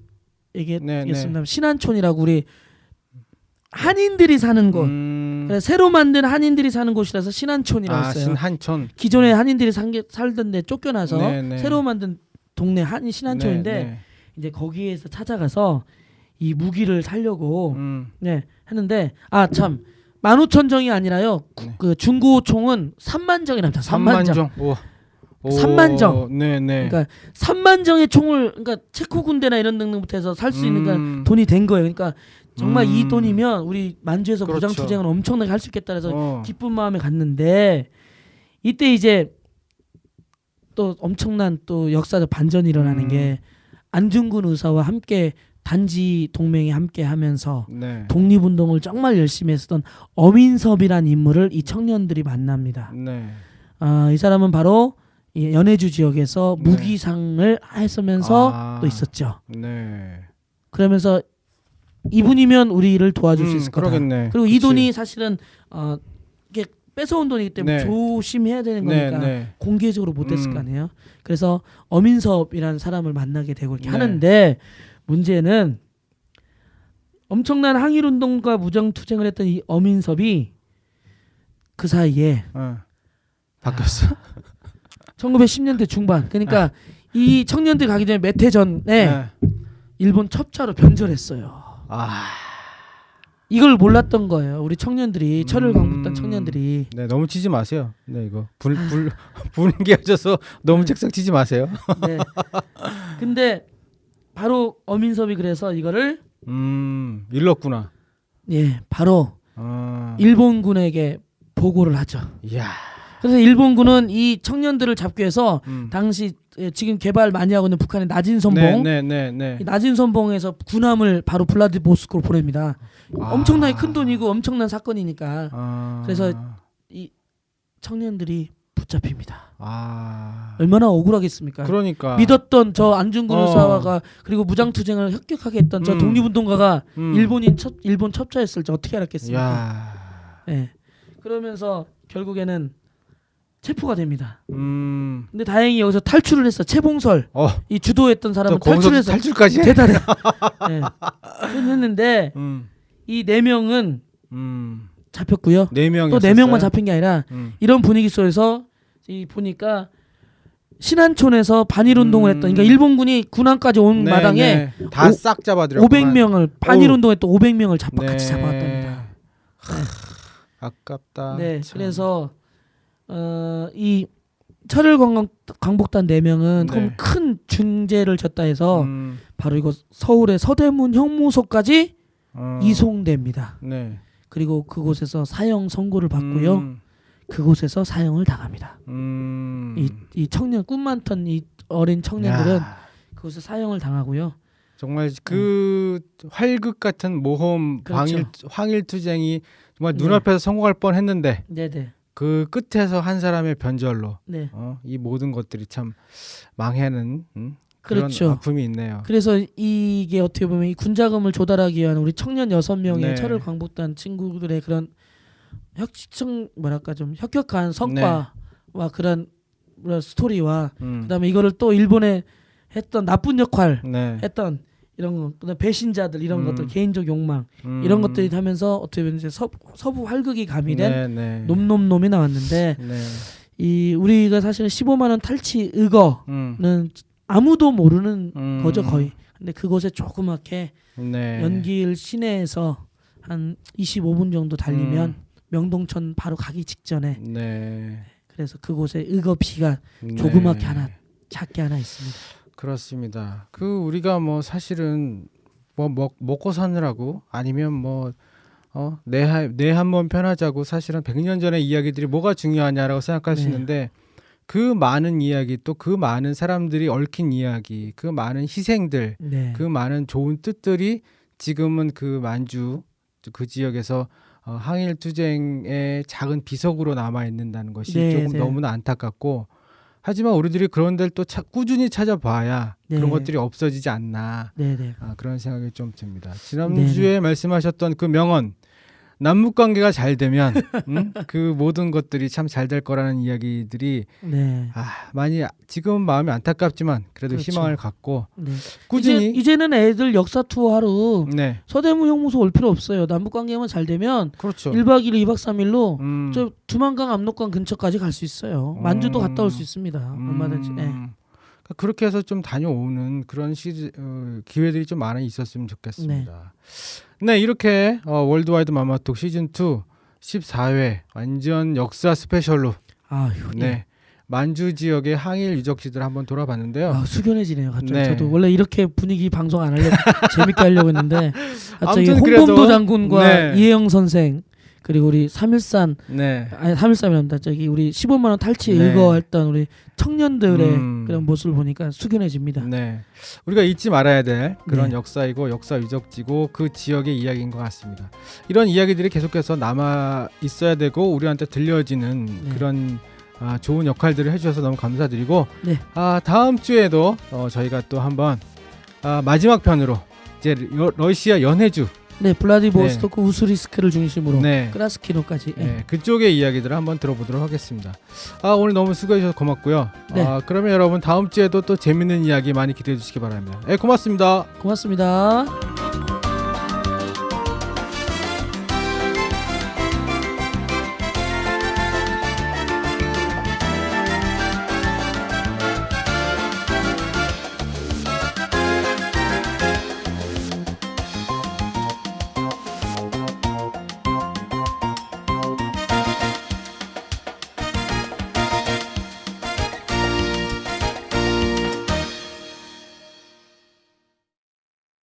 얘기했습니다. 신안촌이라고 우리 한인들이 사는 곳. 그래서 새로 만든 한인들이 사는 곳이라서 신안촌이라고 했어요. 신한촌. 기존에 한인들이 살던 데 쫓겨나서 네. 새로 만든 동네 신안촌인데 네. 이제 거기에서 찾아가서 이 무기를 살려고 했는데 참 15,000정이 아니라요. 네. 그 중고 총은 30,000정이랍니다. 30,000정. 30,000정. 네네. 그러니까 30,000정의 총을 그러니까 체코 군대나 이런 등등부터 해서 살 수 있는 그러니까 돈이 된 거예요. 그러니까 정말 이 돈이면 우리 만주에서 그렇죠. 무장 투쟁을 엄청나게 할 수 있겠다 해서 기쁜 마음에 갔는데 이때 이제 또 엄청난 또 역사적 반전이 일어나는 게 안중근 의사와 함께 단지 동맹이 함께 하면서 네. 독립운동을 정말 열심히 했었던 어민섭이라는 인물을 이 청년들이 만납니다. 네. 이 사람은 바로 이 연해주 지역에서 무기상을 했으면서 또 있었죠. 네. 그러면서 이분이면 우리를 도와줄 수 있을 거다. 그러겠네. 그리고 이 그치. 돈이 사실은 이게 뺏어온 돈이기 때문에 조심해야 되는 거니까 공개적으로 못했을 거 아니에요. 그래서 어민섭이라는 사람을 만나게 되고 이렇게 하는데 문제는 엄청난 항일운동과 무장투쟁을 했던 이 어민섭이 그 사이에 바뀌었어. 1910년대 중반 그러니까 이 청년들 가기 전에 몇 해 전에 일본 첩자로 변절했어요. 이걸 몰랐던 거예요. 우리 청년들이 철을 광복단 청년들이. 네, 너무 치지 마세요. 네, 이거 불은기해져서 너무 책상 치지 마세요. 네. 근데 바로 어민섭이 그래서 이거를 일렀구나. 예, 바로 일본군에게 보고를 하죠. 이야. 그래서 일본군은 이 청년들을 잡기 위해서 당시 지금 개발 많이 하고 있는 북한의 나진선봉, 이 나진선봉에서 군함을 바로 블라디보스토크로 보냅니다. 엄청나게 큰 돈이고 엄청난 사건이니까. 그래서 이 청년들이 붙잡힙니다. 얼마나 억울하겠습니까? 그러니까 믿었던 저 안중근 의사가 그리고 무장투쟁을 혁혁하게 했던 저 독립운동가가 일본 첩자였을지 어떻게 알았겠습니까? 네. 그러면서 결국에는 체포가 됩니다. 근데 다행히 여기서 탈출을 했어. 최봉설 이 주도했던 사람은 탈출해서 탈출까지 대단해. 네. 했는데 이 4명은 잡혔고요. 4명이 또 4명만 잡힌 게 아니라 이런 분위기 속에서 이 보니까 신안촌에서 반일운동을 했던 그러니까 일본군이 군함까지 온 마당에 다 싹 잡아들였고 500명을 반일운동했던 500명을 같이 잡아갔답니다. 아깝다. 네, 참. 그래서 이 철을 광복단 4명은 그럼 큰 중죄를 졌다 해서 바로 이거 서울의 서대문 형무소까지 이송됩니다. 네. 그리고 그곳에서 사형 선고를 받고요. 그곳에서 사형을 당합니다. 이 청년 꿈 많던 이 어린 청년들은 그곳에서 사형을 당하고요. 정말 그 활극 같은 모험 그렇죠. 황일투쟁이 정말 눈앞에서 성공할 뻔했는데 네네. 그 끝에서 한 사람의 변절로 네. 이 모든 것들이 참 망해는 그런 그렇죠. 아픔이 있네요. 그래서 이게 어떻게 보면 이 군자금을 조달하기 위한 우리 청년 6명의 네. 철을 광복단 친구들의 그런 좀 혁혁한 성과와 그런 스토리와 그다음에 이거를 또 일본에 했던 나쁜 역할 네. 했던 이런 거, 그다음 배신자들 이런 것들, 개인적 욕망 이런 것들이 하면서 어떻게 보면 이제 서부 활극이 가미된 놈놈놈이 나왔는데 네. 이 우리가 사실은 15만 원 탈취 의거는 아무도 모르는 거죠 거의. 근데 그곳에 조그맣게 네. 연길 시내에서 한 25분 정도 달리면 명동천 바로 가기 직전에 네. 그래서 그곳에 의거비가 조그맣게 하나 작게 하나 있습니다. 그렇습니다. 그 우리가 뭐 사실은 뭐 먹고 사느라고 아니면 뭐 내 한 몸 편하자고 사실은 100년 전의 이야기들이 뭐가 중요하냐라고 생각하시는데 그 많은 이야기 또 그 많은 사람들이 얽힌 이야기 그 많은 희생들 그 많은 좋은 뜻들이 지금은 그 만주 그 지역에서 항일 투쟁의 작은 비석으로 남아 있는다는 것이 조금 너무나 안타깝고 하지만 우리들이 그런 데를 또 꾸준히 찾아봐야 그런 것들이 없어지지 않나 그런 생각이 좀 듭니다. 지난주에 말씀하셨던 그 명언 남북 관계가 잘 되면 그 모든 것들이 참 잘 될 거라는 이야기들이 많이 지금 마음이 안타깝지만 그래도 그렇죠. 희망을 갖고 꾸준히 이제는 애들 역사 투어하러 서대문 형무소 올 필요 없어요. 남북 관계만 잘 되면 그렇죠. 1박 2일 2박 3일로 저 두만강 압록강 근처까지 갈 수 있어요. 만주도 갔다 올 수 있습니다. 얼마든지. 그렇게 해서 좀 다녀오는 그런 기회들이 좀 많이 있었으면 좋겠습니다. 네, 이렇게 월드와이드 마마톡 시즌2 14회 완전 역사 스페셜로 만주 지역의 항일 유적지들 한번 돌아봤는데요. 숙연해지네요. 갑자기 저도 원래 이렇게 분위기 방송 안 하려고 재밌게 하려고 했는데 갑자기 홍범도 그래도, 장군과 이혜영 선생 그리고 우리 3.13 아니 3.13이란다. 저기 우리 15만 원 탈취 의거했던 우리 청년들의 그런 모습을 보니까 숙연해집니다. 우리가 잊지 말아야 될 그런 역사이고 역사 유적지고 그 지역의 이야기인 것 같습니다. 이런 이야기들이 계속해서 남아 있어야 되고 우리한테 들려지는 그런 좋은 역할들을 해주셔서 너무 감사드리고 다음 주에도 저희가 또 한번 마지막 편으로 이제 러시아 연해주 블라디보스토크 우스리스크를 중심으로 크라스키노까지 그쪽의 이야기들을 한번 들어보도록 하겠습니다. 오늘 너무 수고해 주셔서 고맙고요. 그러면 여러분 다음 주에도 또 재밌는 이야기 많이 기대해 주시기 바랍니다. 고맙습니다. 고맙습니다.